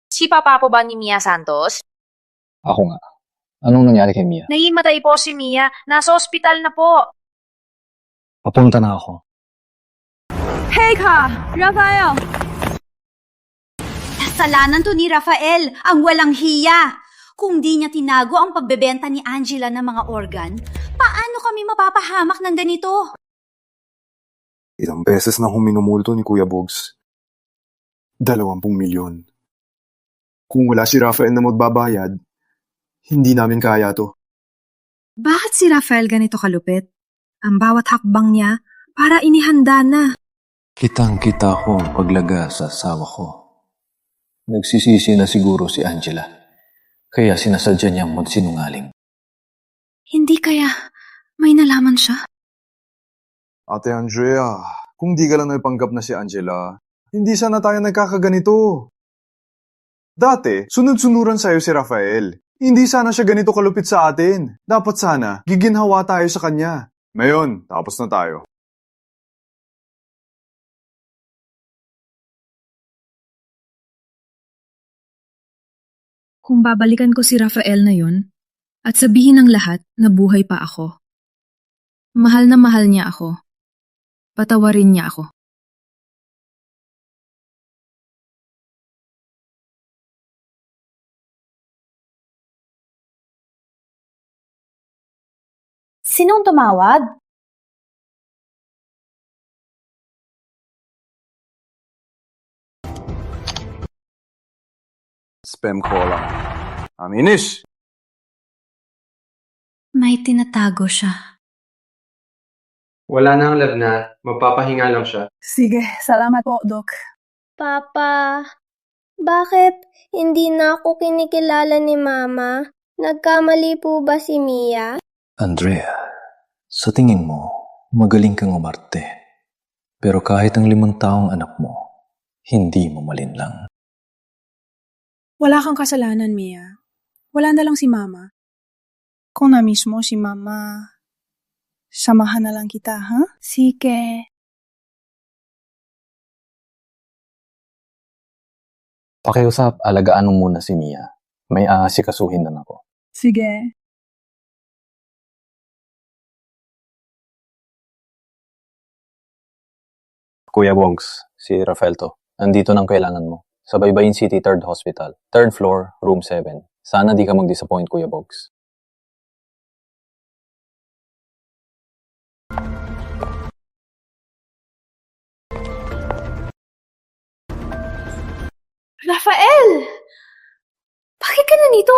Speaker 12: Si Papa po ba ni Mia Santos?
Speaker 16: Ako nga. Anong nangyari kay Mia?
Speaker 12: Nahimatay po si Mia. Nasa ospital na po.
Speaker 16: Papunta na ako.
Speaker 17: Hey ka! Rafael! Kasalanan to ni Rafael, ang walang hiya. Kung di niya tinago ang pagbebenta ni Angela ng mga organ, paano kami mapapahamak ng ganito?
Speaker 9: Ilang beses na akong minumulto ni Kuya Bogs. 20 milyon. Kung wala si Rafael na magbabayad, hindi namin kaya to.
Speaker 13: Bakit si Rafael ganito kalupit? Ang bawat hakbang niya, para inihanda na.
Speaker 15: Kitang-kita ko ang paglaga sa asawa ko. Nagsisisi na siguro si Angela. Kaya sinasadya niyang magsinungaling.
Speaker 13: Hindi kaya may nalaman siya?
Speaker 9: Ate Andrea, kung di ka lang naipanggap na si Angela, hindi sana tayo nagkakaganito. Dati, sunod-sunuran sa'yo si Rafael. Hindi sana siya ganito kalupit sa atin. Dapat sana, giginhawa tayo sa kanya. Ngayon, tapos na tayo.
Speaker 13: Kung babalikan ko si Rafael na yun, at sabihin ng lahat na buhay pa ako. Mahal na mahal niya ako. Patawarin niya ako.
Speaker 2: Sinong tumawag?
Speaker 9: Spam call lang. Aminis!
Speaker 3: May tinatago siya.
Speaker 19: Wala na ang lagnat. Magpapahinga lang siya.
Speaker 8: Sige, salamat po, Doc.
Speaker 7: Papa, bakit hindi na ako kinikilala ni Mama? Nagkamali po ba si Mia?
Speaker 15: Andrea, sa tingin mo, magaling kang umarte. Pero kahit ang 5 taong anak mo, hindi mo malinlang.
Speaker 8: Wala kang kasalanan, Mia. Wala na lang si Mama. Kung na-miss mo si Mama, samahan na lang kita, ha? Sige.
Speaker 16: Pakiusap, alagaan mo muna si Mia. May aasikasuhin na ako.
Speaker 8: Sige.
Speaker 16: Kuya Bogs, si Rafael to. Nandito nang kailangan mo. Sa Baybayin City 3rd Hospital. 3rd floor, room 7. Sana di ka mag-disappoint, Kuya Bogs.
Speaker 17: Rafael! Bakit ka nandito?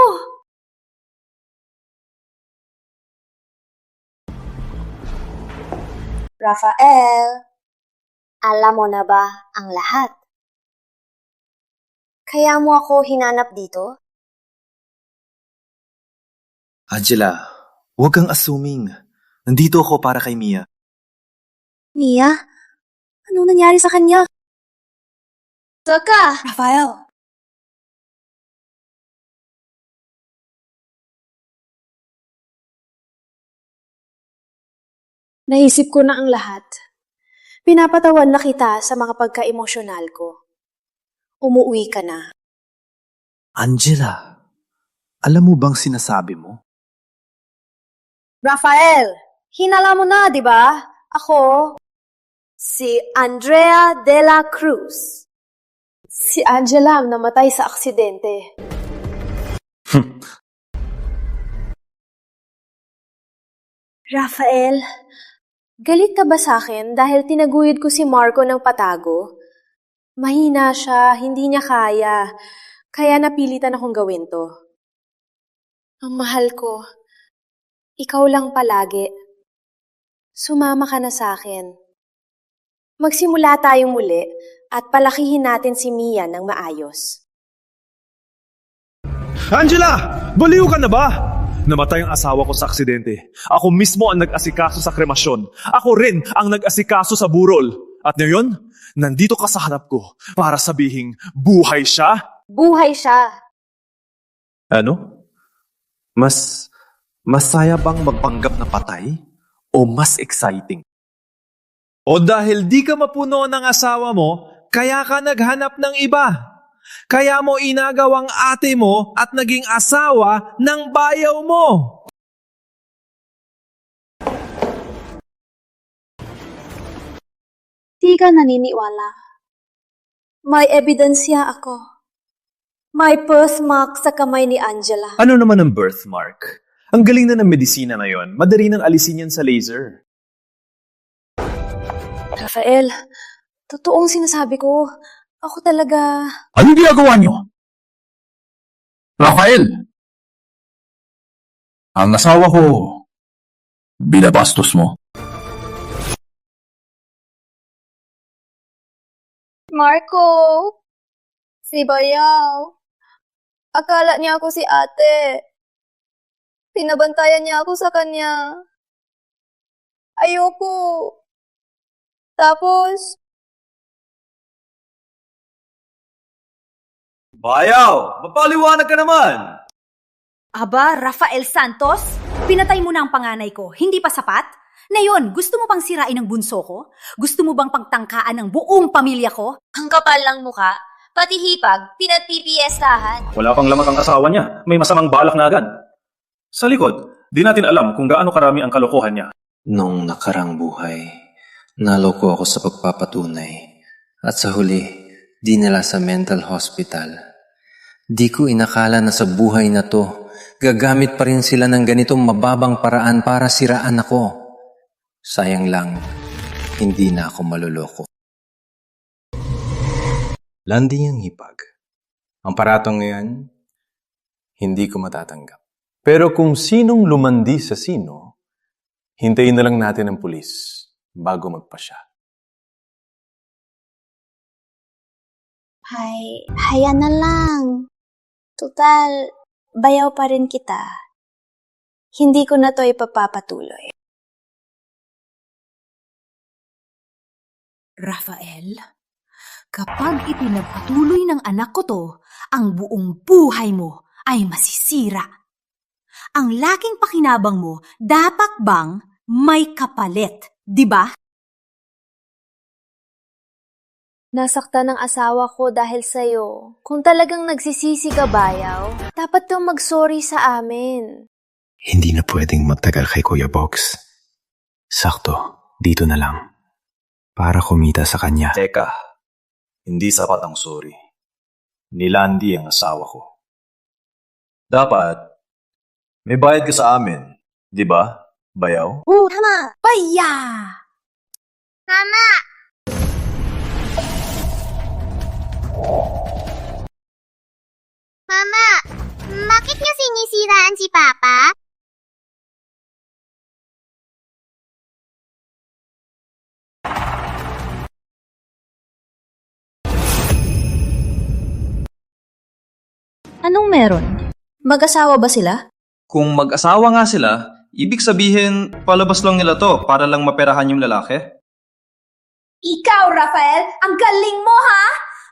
Speaker 2: Rafael, alam mo na ba ang lahat? Kaya mo ako hinanap dito?
Speaker 25: Angela, huwag kang assuming. Nandito ako para kay Mia.
Speaker 17: Mia? Anong nangyari sa kanya? Saka!
Speaker 8: Rafael!
Speaker 2: Naisip ko na ang lahat. Pinapatawan na kita sa mga pagka-emosyonal ko. Umuwi ka na.
Speaker 25: Angela, alam mo bang sinasabi mo?
Speaker 2: Rafael, hinala mo na, di ba? Ako, si Andrea de la Cruz. Si Angela ang namatay sa aksidente. Rafael, galit ka ba sa akin dahil tinaguyod ko si Marco ng patago? Mahina siya, hindi niya kaya, kaya napilitan akong gawin to. Ang mahal ko, ikaw lang palagi. Sumama ka na sa akin. Magsimula tayong muli at palakihin natin si Mia ng maayos.
Speaker 11: Angela! Baliw ka na ba? Namatay ang asawa ko sa aksidente. Ako mismo ang nag-asikaso sa kremasyon. Ako rin ang nag-asikaso sa burol. At ngayon, nandito ka sa harap ko para sabihing buhay siya?
Speaker 2: Buhay siya.
Speaker 11: Ano? Masaya bang magpanggap na patay? O mas exciting? O dahil di ka mapuno ng asawa mo, kaya ka naghanap ng iba. Kaya mo inagawang ate mo at naging asawa ng bayaw mo.
Speaker 2: Di ka naniniwala. May ebidensya ako. May birthmark sa kamay ni Angela.
Speaker 11: Ano naman ang birthmark? Ang galing na ng medisina na yon. Madali nang alisin yan sa laser.
Speaker 2: Rafael, totoong sinasabi ko. Ako talaga...
Speaker 21: Anong ginagawa niyo? Rafael! Ang asawa ko, binabastos mo.
Speaker 7: Marco! Si Bayaw. Akala niya ako si ate. Pinabantayan niya ako sa kanya. Ayoko. Tapos,
Speaker 11: Bayaw! Mapaliwanag ka naman!
Speaker 17: Aba, Rafael Santos, pinatay mo na ang panganay ko. Hindi pa sapat? Ngayon, gusto mo pang sirain ang bunso ko? Gusto mo bang pagtangkaan ang buong pamilya ko?
Speaker 12: Ang kapal ng muka, pati hipag, pinagpipiestahan.
Speaker 11: Wala pang lamat ang asawa niya. May masamang balak na agad. Sa likod, di natin alam kung gaano karami ang kalokohan niya.
Speaker 16: Nung nakarang buhay, naloko ako sa pagpapatunay. At sa huli, dinala sa mental hospital. Di ko inakala na sa buhay na to, gagamit pa rin sila ng ganitong mababang paraan para siraan ako. Sayang lang, hindi na ako maluloko. Landing ang hipag. Ang paratong ngayon, hindi ko matatanggap.
Speaker 21: Pero kung sinong lumandi sa sino, hintayin na lang natin ang pulis bago magpasya.
Speaker 7: Haya na lang. Tutal, bayaw pa rin kita. Hindi ko na to ipapapatuloy.
Speaker 17: Rafael, kapag ipinagpatuloy ng anak ko to, ang buong buhay mo ay masisira. Ang laking pakinabang mo, dapat bang may kapalit, di ba?
Speaker 2: Nasaktan ng asawa ko dahil sa'yo. Kung talagang nagsisisi ka, Bayaw, dapat kang mag-sorry sa amin.
Speaker 15: Hindi na pwedeng magtagal kay Kuya Box. Sakto, dito na lang. Para kumita sa kanya.
Speaker 11: Teka, hindi sapat ang sorry. Nilandi ang asawa ko. Dapat, may bayad ka sa amin. Di ba, Bayaw?
Speaker 7: Tama!
Speaker 17: Baya!
Speaker 7: Mama! Mama, bakit niyo sinisiraan si Papa?
Speaker 17: Anong meron? Mag-asawa ba sila?
Speaker 6: Kung mag-asawa nga sila, ibig sabihin palabas lang nila to para lang maperahan yung lalaki?
Speaker 17: Ikaw, Rafael, ang galing mo, ha?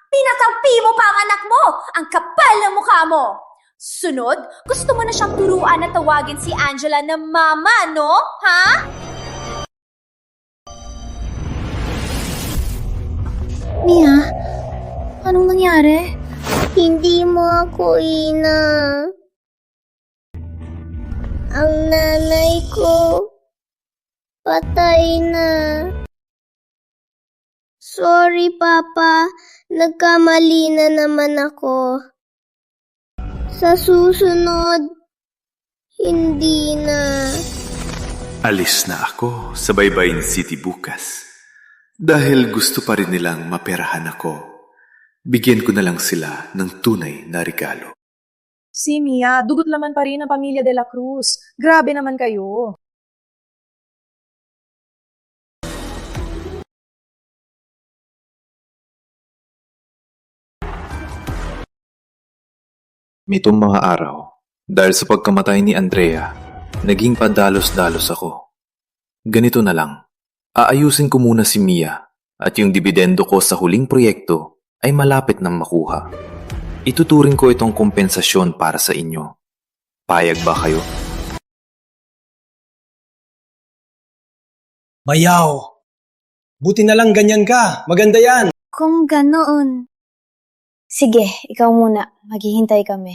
Speaker 17: Pinatampi mo pa ang anak mo! Ang kapal ng mukha mo! Sunod, gusto mo na siyang turuan na tawagin si Angela na mama, no? Ha?
Speaker 7: Mia, anong nangyari? Hindi mo ako ina. Ang nanay ko, patay na. Sorry, Papa. Nagkamali na naman ako. Sa susunod, hindi na.
Speaker 9: Alis na ako sa Baybayin City bukas. Dahil gusto pa rin nilang maperahan ako. Bigyan ko na lang sila ng tunay na regalo.
Speaker 8: Si Mia, dugot laman pa rin ang pamilya de la Cruz. Grabe naman kayo.
Speaker 15: Itong mga araw, dahil sa pagkamatay ni Andrea, naging padalos-dalos ako. Ganito na lang, aayusin ko muna si Mia at yung dibidendo ko sa huling proyekto ay malapit nang makuha. Ituturing ko itong kompensasyon para sa inyo. Payag ba kayo?
Speaker 14: Bayaw! Buti na lang ganyan ka. Maganda yan.
Speaker 3: Kung ganoon. Sige, ikaw muna. Maghihintay kami.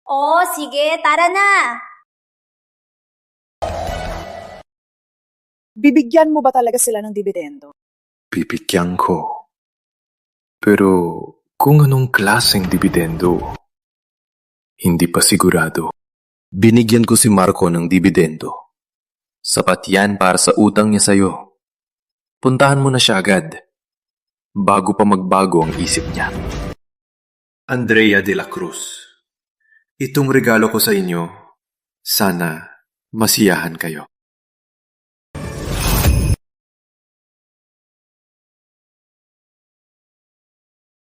Speaker 12: Oh, sige, tara na!
Speaker 8: Bibigyan mo ba talaga sila ng dibidendo?
Speaker 9: Bibigyan ko. Pero kung anong klaseng dibidendo, hindi pa sigurado.
Speaker 15: Binigyan ko si Marco ng dibidendo. Sapat yan para sa utang niya sa'yo. Puntahan mo na siya agad, bago pa magbago ang isip niya.
Speaker 9: Andrea de la Cruz, itong regalo ko sa inyo, sana masiyahan kayo.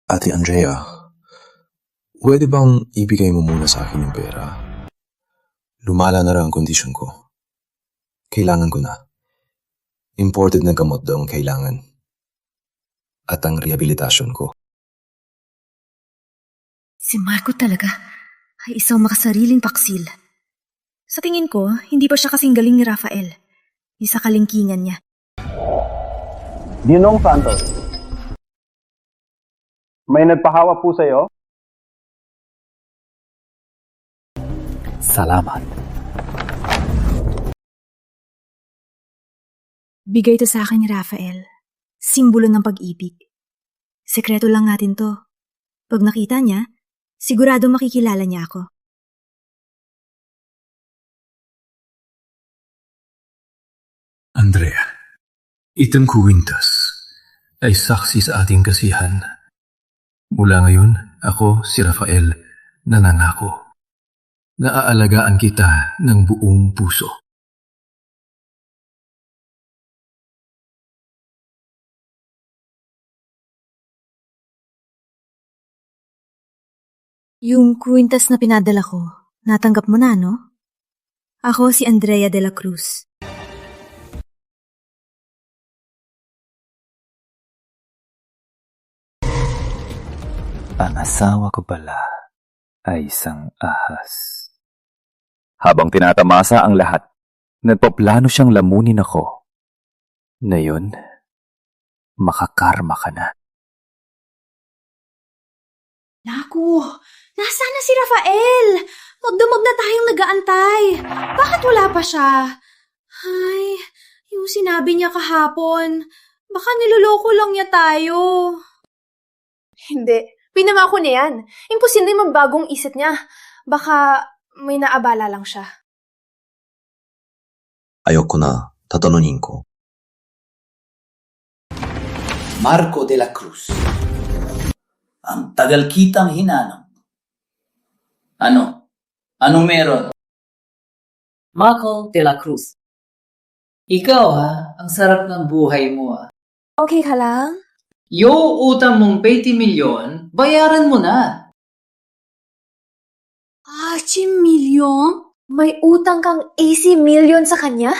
Speaker 1: Ate Andrea, pwede bang ibigay mo muna sa akin yung pera? Lumala na lang ang kondisyon ko. Kailangan ko na. Imported na gamot daw ang kailangan. At ang rehabilitasyon ko.
Speaker 13: Si Marco talaga ay isang makasariling paksil. Sa tingin ko, hindi pa siya kasing galing ni Rafael. Isa kalingkingan niya.
Speaker 19: Ginong Santos, may nagpahawa po sa'yo?
Speaker 21: Salamat.
Speaker 13: Bigay ito sa akin ni Rafael. Simbolo ng pag-ibig. Sekreto lang natin to. Pag nakita niya, sigurado makikilala niya ako.
Speaker 1: Andrea, itong kuwintas ay saksi sa ating kasihan. Mula ngayon, ako si Rafael na nangako. Naaalagaan kita ng buong puso.
Speaker 13: Yung kwintas na pinadala ko, natanggap mo na, no? Ako si Andrea de la Cruz.
Speaker 21: Ang asawa ko pala ay isang ahas. Habang tinatamasa ang lahat, nagpaplano siyang lamunin ako. Na yun, makakarma ka na.
Speaker 17: Naku, nasaan na si Rafael? Magdamag na tayong nagaantay. Bakit wala pa siya? Ay, yung sinabi niya kahapon, baka niloloko lang niya tayo.
Speaker 2: Hindi. Pinamako niya yan. Imposible magbagong isip niya. Baka may naabala lang siya.
Speaker 1: Ayoko na, tatanungin ko.
Speaker 10: Marco de la Cruz. Ang tagal kitang hinanap. Ano? Anong meron?
Speaker 20: Marco de la Cruz. Ikaw ang sarap ng buhay mo
Speaker 2: Okay ka lang?
Speaker 20: Yung utang mong 20 milyon, bayaran mo na.
Speaker 2: 80 milyon? May utang kang 80 million sa kanya?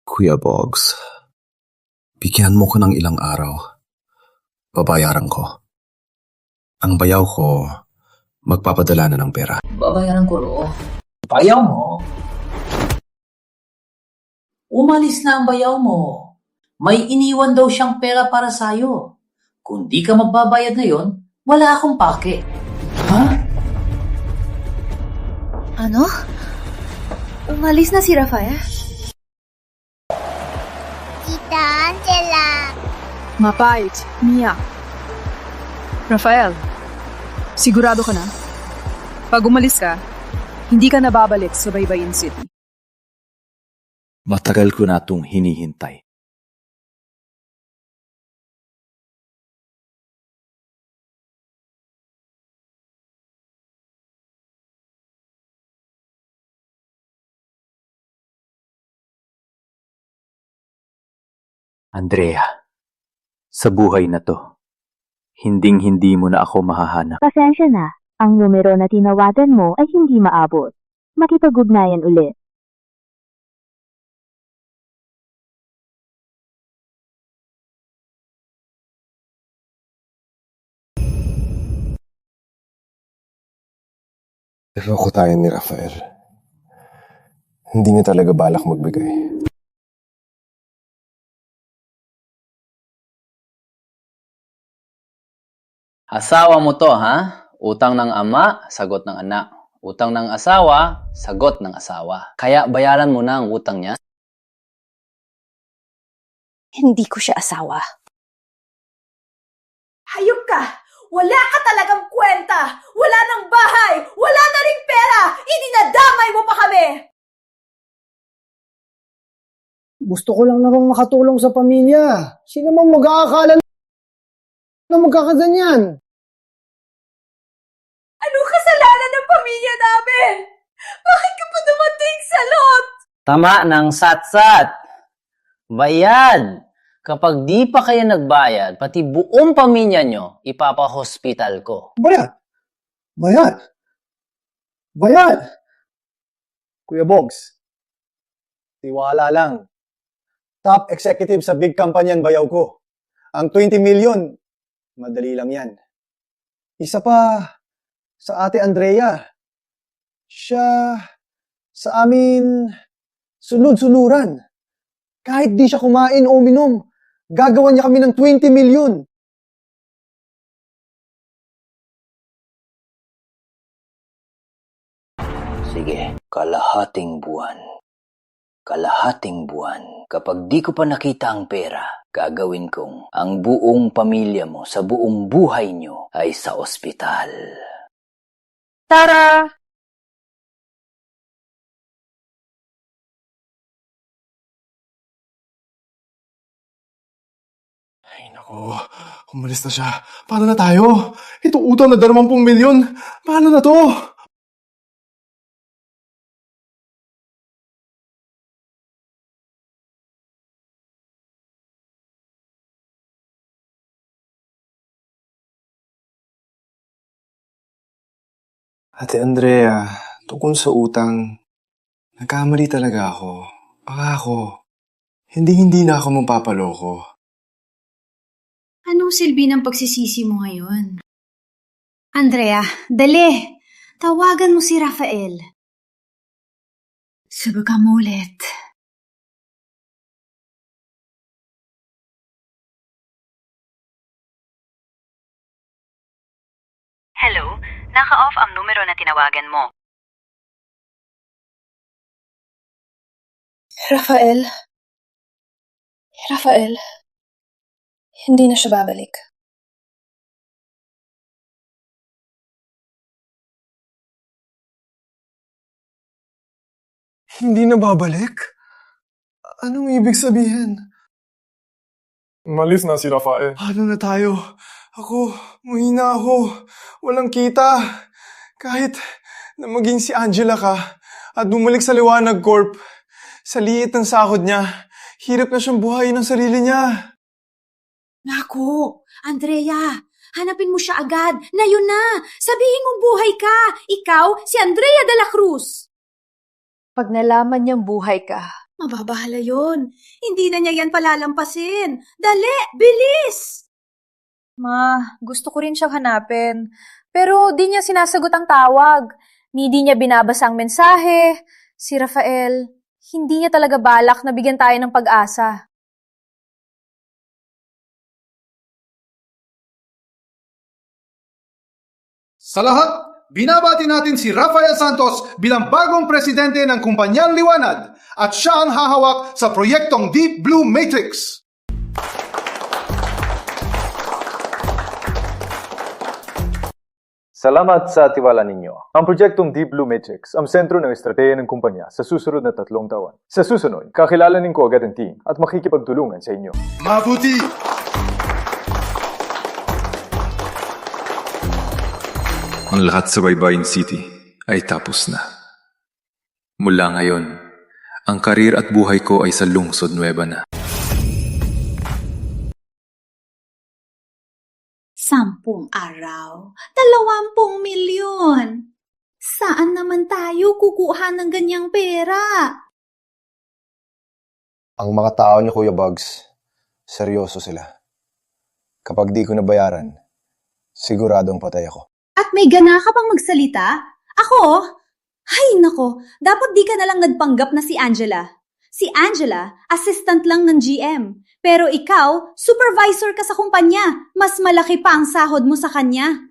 Speaker 1: Kuya Boggs, bigyan mo ko ng ilang araw. Babayaran ko. Ang bayaw ko, magpapadala na ng pera.
Speaker 20: Babayaran ko ro. Bayaw mo? Umalis na ang bayaw mo. May iniwan daw siyang pera para sa'yo. Kung di ka magbabayad ngayon, wala akong pake. Ha?
Speaker 2: Ano? Umalis na si Rafael?
Speaker 7: Tita Angela.
Speaker 8: Mapait, Mia. Rafael, sigurado ka na? Pag umalis ka, hindi ka na babalik sa Baybayin City.
Speaker 21: Matagal ko na itong hinihintay. Andrea, sa buhay na to, hinding-hindi mo na ako mahahanap.
Speaker 5: Pasensya na, ang numero na tinawagan mo ay hindi maabot. Makipag-ugnayan ulit.
Speaker 1: Niloko tayo ni Rafael. Hindi niya talaga balak magbigay.
Speaker 10: Asawa mo to, ha? Utang ng ama, sagot ng anak. Utang ng asawa, sagot ng asawa. Kaya bayaran mo na ang utang niya.
Speaker 2: Hindi ko siya asawa.
Speaker 17: Hayop ka! Wala ka talagang kwenta! Wala ng bahay! Wala na ring pera! Idinadamay mo pa kami!
Speaker 14: Gusto ko lang namang makatulong sa pamilya. Sino mang mag-aakala na magkakaganyan?
Speaker 17: Anong kasalanan ng pamilya namin? Bakit ka pa dumating sa lot?
Speaker 10: Tama ng satsat. Bayad. Kapag di pa kayo nagbayad, pati buong pamilya nyo, ipapahospital ko.
Speaker 14: Bayad! Bayad! Bayad! Kuya Bogs, tiwala lang. Top executive sa big company ang bayaw ko. Ang 20 million, madali lang yan. Isa pa, sa ate Andrea. Siya, sa amin, sunod-sunuran. Kahit di siya kumain o uminom, gagawan niya kami ng 20 million.
Speaker 10: Sige, kalahating buwan. Kalahating buwan. Kapag di ko pa nakita ang pera, gagawin kong ang buong pamilya mo sa buong buhay nyo ay sa ospital.
Speaker 2: Tara!
Speaker 9: Ay nako, umalis na siya. Paano na tayo? Ito utang na 20 milyon. Paano na to? Ate Andrea, tungkol sa utang, nagkamali talaga ako. Pangako, hindi na ako mapapaloko.
Speaker 17: Anong silbi ng pagsisisi mo ngayon? Andrea, dali! Tawagan mo si Rafael. Subukan mo ulit.
Speaker 18: Hello, naka-off ang numero na tinawagan mo.
Speaker 2: Rafael. Rafael. Hindi na siya babalik.
Speaker 9: Hindi na babalik? Anong ibig sabihin? Malis na si Rafael. Ano na tayo? Ako, mahina ako. Walang kita. Kahit na maging si Angela ka at bumalik sa Liwanag Corp, sa liit ng sahod niya, hirap na siyang buhayin ng sarili niya.
Speaker 17: Naku, Andrea, hanapin mo siya agad. Na yun na. Sabihin mong buhay ka. Ikaw, si Andrea de la Cruz.
Speaker 2: Pag nalaman niyang buhay ka,
Speaker 17: Mababahala yun. Hindi na niya yan palalampasin. Dali, bilis!
Speaker 2: Ma, gusto ko rin siyang hanapin. Pero di niya sinasagot ang tawag. Hindi niya binabasa ang mensahe. Si Rafael, hindi niya talaga balak na bigyan tayo ng pag-asa.
Speaker 14: Sa lahat, binabati natin si Rafael Santos bilang bagong presidente ng Kumpanyang Liwanag at siya ang hahawak sa proyektong Deep Blue Matrix.
Speaker 11: Salamat sa tiwala ninyo. Ang proyektong Deep Blue Matrix ang sentro ng estratehiya ng kumpanya sa susunod na 3 taon. Sa susunod, kakilalanin ko agad ang team at makikipagtulungan sa inyo.
Speaker 9: Mabuti!
Speaker 1: Ang lahat sa Baybayin City ay tapos na. Mula ngayon, ang karir at buhay ko ay sa lungsod Nueva na.
Speaker 17: 10 araw, 20 milyon. Saan naman tayo kukuha ng ganyang pera?
Speaker 1: Ang mga tao niyo, Kuya Bugs, seryoso sila. Kapag di ko nabayaran, siguradong patay ako.
Speaker 17: At may gana ka pang magsalita? Ako? Ay nako, dapat di ka nalang nagpanggap na si Angela. Si Angela, assistant lang ng GM. Pero ikaw, supervisor ka sa kumpanya. Mas malaki pa ang sahod mo sa kanya.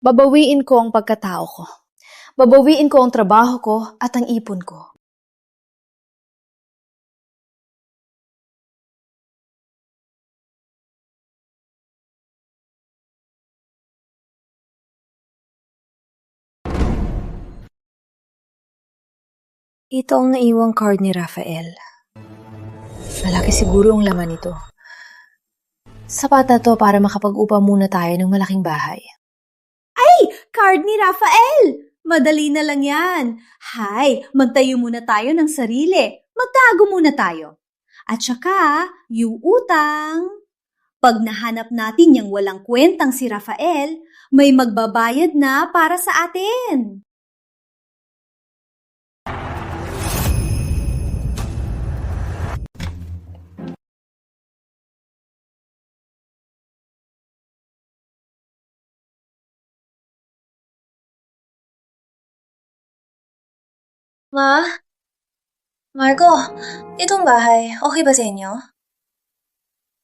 Speaker 2: Babawiin ko ang pagkatao ko. Babawiin ko ang trabaho ko at ang ipon ko. Ito ang naiwang card ni Rafael. Malaki siguro ang laman nito. Sapat na to para makapag-upa muna tayo ng malaking bahay.
Speaker 17: Ay! Card ni Rafael! Madali na lang yan. Hay, magtayo muna tayo ng sarili. Magtago muna tayo. At saka, yung utang. Pag nahanap natin yung walang kwentang si Rafael, may magbabayad na para sa atin.
Speaker 12: Ma? Marco, itong bahay, okay ba sa inyo?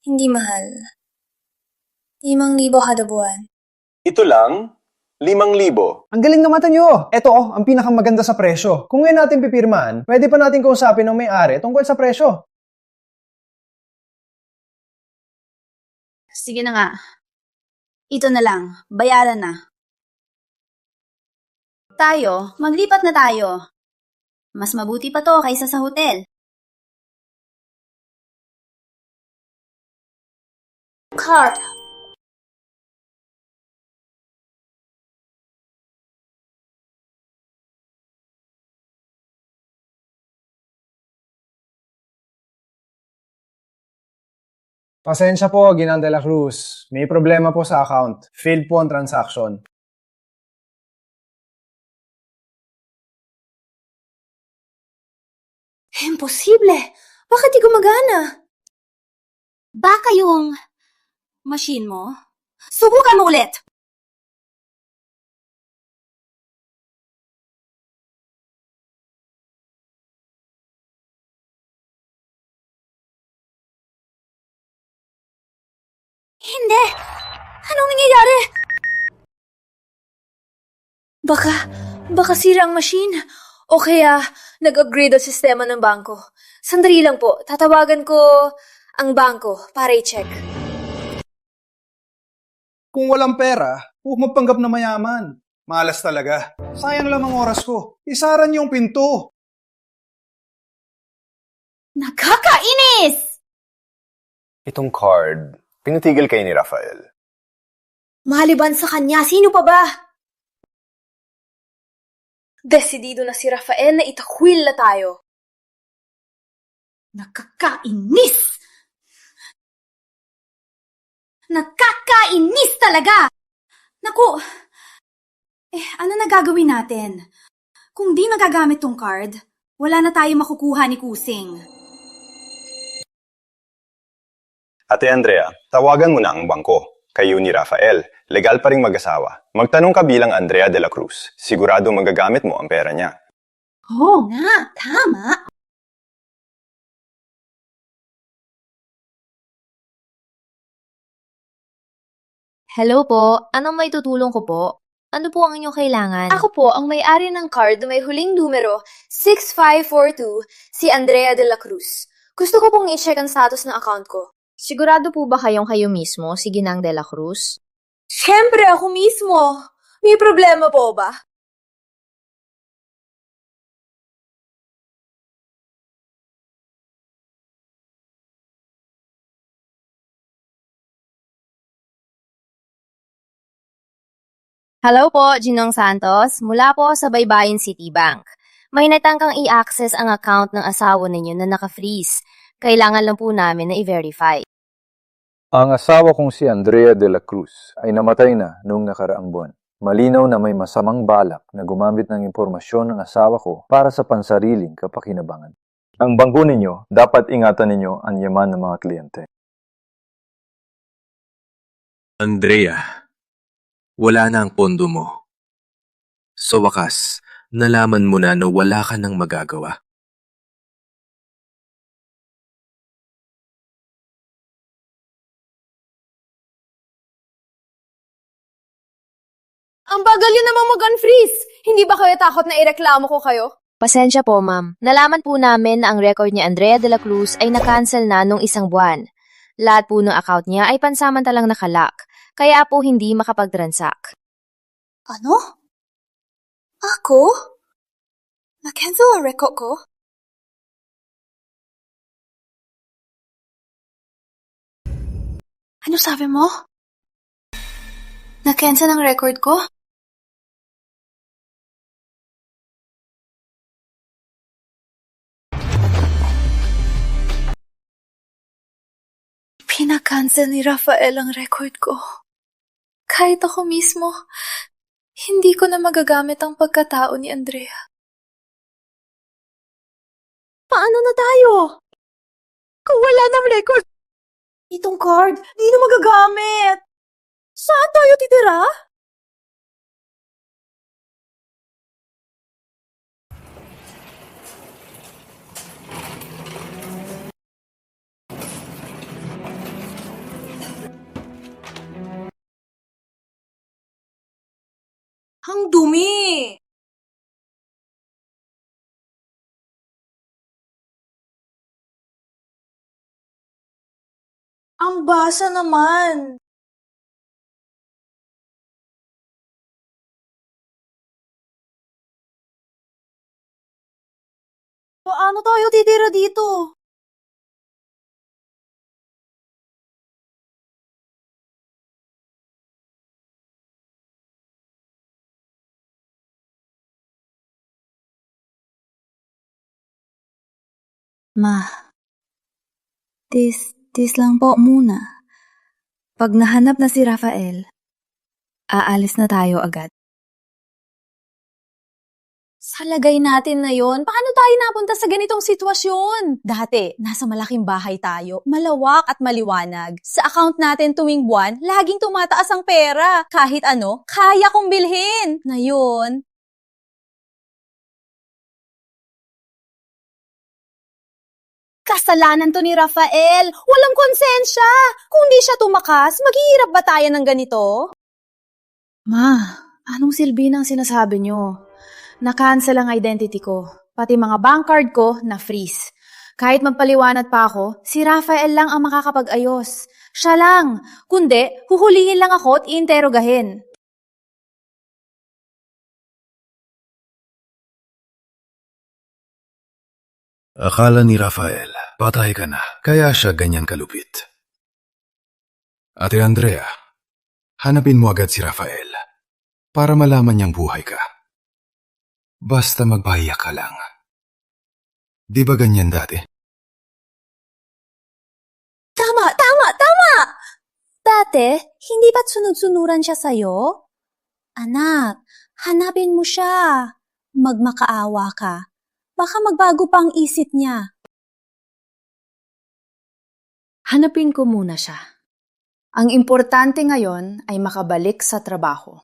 Speaker 12: Hindi mahal. 5,000 kada buwan.
Speaker 9: Ito lang? 5,000.
Speaker 14: Ang galing na mata nyo! Ito, ang pinakamaganda sa presyo. Kung ngayon natin pipirmahan, pwede pa natin kausapin ng may-ari tungkol sa presyo.
Speaker 17: Sige na nga. Ito na lang, bayaran na. Tayo, maglipat na tayo. Mas mabuti pa to kaysa sa hotel.
Speaker 12: Card.
Speaker 14: Pasensya po, Ginang de la Cruz. May problema po sa account. Failed po ang transaction.
Speaker 17: Imposible! Bakit di gumagana? Baka yung machine mo? Subukan mo ulit! Hindi! Anong nangyayari?
Speaker 2: Baka sira ang machine. O kaya, nag-upgrade ang sistema ng bangko. Sandali lang po, tatawagan ko ang bangko para i-check.
Speaker 14: Kung walang pera, huwag magpanggap na mayaman. Malas talaga. Sayang lang ang oras ko. Isaran yung pinto.
Speaker 17: Nakakainis!
Speaker 9: Itong card, pinatigil kayo ni Rafael.
Speaker 2: Maliban sa kanya, sino pa ba? Desidido na si Rafael na itakwil na tayo.
Speaker 17: Nakakainis! Nakakainis talaga! Naku, ano na gagawin natin? Kung di magagamit tong card, wala na tayo makukuha ni Kusing.
Speaker 9: Ate Andrea, tawagan mo na ang bangko. Kayo ni Rafael, legal pa ring mag-asawa. Magtanong ka bilang Andrea de la Cruz. Sigurado magagamit mo ang pera niya.
Speaker 17: Oo nga, tama.
Speaker 12: Hello po, anong may tutulong ko po? Ano po ang inyong kailangan?
Speaker 2: Ako po ang may-ari ng card na may huling numero 6542, si Andrea de la Cruz. Gusto ko pong i-check ang status ng account ko.
Speaker 12: Sigurado po ba kayong kayo mismo, si Ginang de la Cruz?
Speaker 2: Siyempre ako mismo. May problema po ba?
Speaker 12: Hello po, Ginong Santos. Mula po sa Baybayin City Bank. May natangkang i-access ang account ng asawa ninyo na naka-freeze. Kailangan lang po namin na i-verify.
Speaker 21: Ang asawa kong si Andrea de la Cruz ay namatay na noong nakaraang buwan. Malinaw na may masamang balak na gumamit ng impormasyon ng asawa ko para sa pansariling kapakinabangan. Ang bangko ninyo, dapat ingatan ninyo ang yaman ng mga kliyente.
Speaker 15: Andrea, wala na ang pondo mo. Sa wakas, nalaman mo na wala ka nang magagawa.
Speaker 2: Ang bagal yun namang mag-unfreeze! Hindi ba kayo takot na ireklamo ko kayo?
Speaker 12: Pasensya po, ma'am. Nalaman po namin na ang record ni Andrea de la Cruz ay na-cancel na nung isang buwan. Lahat po ng account niya ay pansamantalang nakalock, kaya po hindi makapag-transact.
Speaker 17: Ano? Ako? Na-cancel ang record ko? Ano sabi mo? Na-cancel ang record ko? Pinakancel ni Rafael ang record ko. Kahit ako mismo, hindi ko na magagamit ang pagkatao ni Andrea. Paano na tayo? Kung wala ng record, itong card, di na magagamit. Saan tayo titira? Ang dumi! Ang basa naman! Paano tayo titira dito?
Speaker 3: Ma, this lang po muna. Pag nahanap na si Rafael, aalis na tayo agad.
Speaker 2: Sa lagay natin na yon, paano tayo napunta sa ganitong sitwasyon? Dati, nasa malaking bahay tayo, malawak at maliwanag. Sa account natin tuwing buwan, laging tumataas ang pera. Kahit ano, kaya kong bilhin. Ngayon, kasalanan to ni Rafael. Walang konsensya. Kung di siya tumakas, maghihirap ba tayo ng ganito? Ma, anong silbi ng sinasabi nyo? Na-cancel ang identity ko. Pati mga bank card ko na-freeze. Kahit magpaliwanag pa ako, si Rafael lang ang makakapag-ayos. Siya lang. Kundi, huhulihin lang ako at iinterogahin.
Speaker 9: Akala ni Rafael, patay ka na, kaya siya ganyan kalupit. Ate Andrea, hanapin mo agad si Rafael para malaman niyang buhay ka. Basta magpahiyak ka lang. Di ba ganyan dati?
Speaker 2: Tama! Dati, hindi ba't sunod-sunuran siya sa'yo? Anak, hanapin mo siya. Magmakaawa ka. Baka magbago pa ang isip niya. Hanapin ko muna siya. Ang importante ngayon ay makabalik sa trabaho.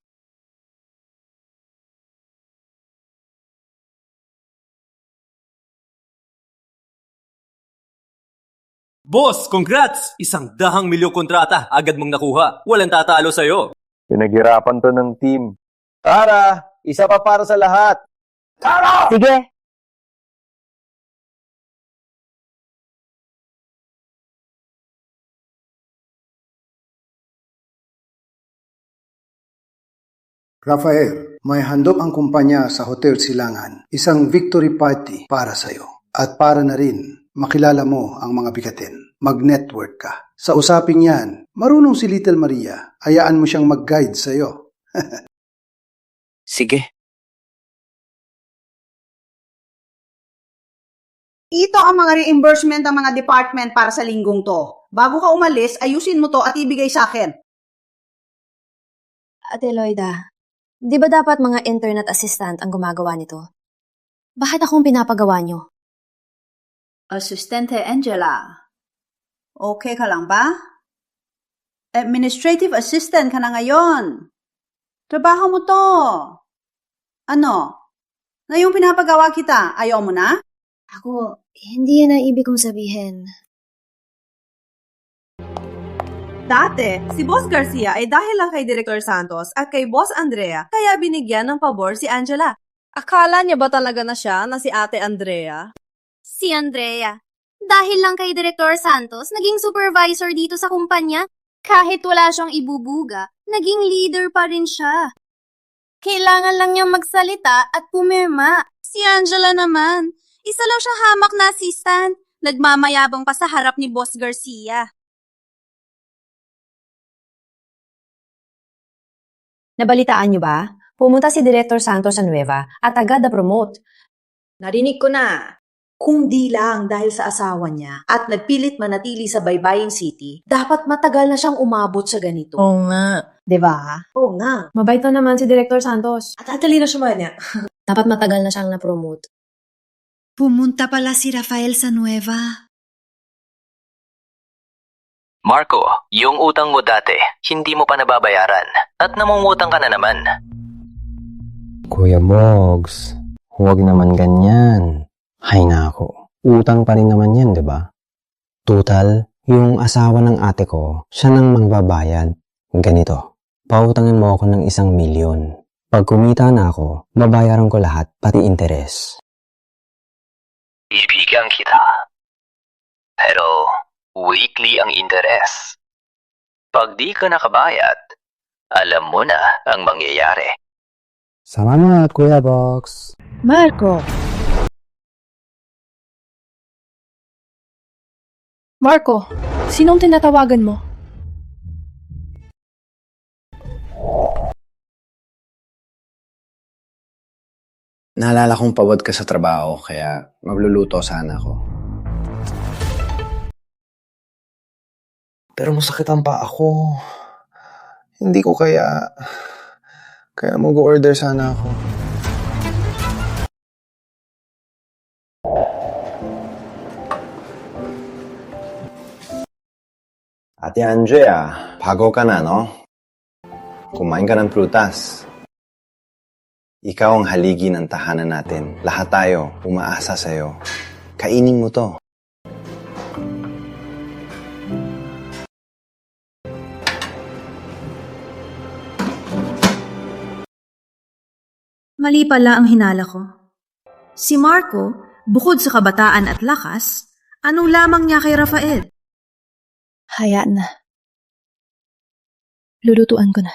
Speaker 11: Boss, congrats! 100 milyong kontrata, agad mong nakuha. Walang tatalo sa'yo.
Speaker 21: Pinaghirapan to ng team.
Speaker 4: Tara, isa pa para sa lahat. Tara!
Speaker 5: Sige.
Speaker 14: Rafael, may handog ang kumpanya sa Hotel Silangan. Isang victory party para sa'yo. At para na rin, makilala mo ang mga bigatin. Mag-network ka. Sa usaping yan, marunong si Little Maria. Hayaan mo siyang mag-guide sa'yo.
Speaker 10: Sige.
Speaker 16: Ito ang mga reimbursement ng mga department para sa linggong to. Bago ka umalis, ayusin mo to at ibigay sa akin.
Speaker 2: Ate Loida, di ba dapat mga internet assistant ang gumagawa nito? Bakit akong pinapagawa nyo?
Speaker 16: Asistente Angela, okay ka lang ba? Administrative assistant ka na ngayon. Trabaho mo to. Ano? Ngayong pinapagawa kita, ayaw mo na?
Speaker 2: Ako, hindi yan ang ibig kong sabihin.
Speaker 22: Dati, si Boss Garcia ay dahil lang kay Director Santos at kay Boss Andrea kaya binigyan ng pabor si Angela. Akala niya ba talaga na siya na si Ate Andrea?
Speaker 7: Si Andrea. Dahil lang kay Director Santos, naging supervisor dito sa kumpanya. Kahit wala siyang ibubuga, naging leader pa rin siya. Kailangan lang niyang magsalita at pumirma. Si Angela naman, isa lang siya hamak na assistant. Nagmamayabang pa sa harap ni Boss Garcia.
Speaker 2: Nabalitaan nyo ba? Pumunta si Director Santos sa Nueva at agad na-promote.
Speaker 23: Narinig ko na. Kung di lang dahil sa asawa niya at nagpilit manatili sa Baybayin City, dapat matagal na siyang umabot sa ganito.
Speaker 22: Oo nga.
Speaker 23: Diba? Oo nga.
Speaker 2: Mabait na naman si Director Santos.
Speaker 23: At tatalino siya man niya.
Speaker 2: Dapat matagal na siyang na-promote.
Speaker 17: Pumunta pala si Rafael sa Nueva.
Speaker 10: Marco, yung utang mo dati, hindi mo pa nababayaran at namungutang ka na naman.
Speaker 24: Kuya Bogs, huwag naman ganyan. Hay nako, utang pa rin naman yan, di ba? Total, yung asawa ng ate ko, siya nang magbabayad. Ganito, pautangin mo ako ng 1 milyon. Pag kumita na ako, babayaran ko lahat, pati interes.
Speaker 10: Ibigyan kita. Pero, weekly ang interes. Pag di ka nakabayad, alam mo na ang mangyayari.
Speaker 24: Salamat, Kuya Bogs.
Speaker 8: Marco! Marco, sinong tinatawagan mo?
Speaker 1: Naalala kong pagod ka sa trabaho, kaya magluluto sana ako. Pero masakit ang paa ako. Hindi ko kaya mag-order sana ako. Ate Andrea, pagod ka na, no? Kumain ka ng prutas. Ikaw ang haligi ng tahanan natin. Lahat tayo umaasa sa'yo. Kainin mo to.
Speaker 17: Mali pala ang hinala ko. Si Marco, bukod sa kabataan at lakas, anong lamang niya kay Rafael?
Speaker 2: Hayaan na. Lulutuan ko na.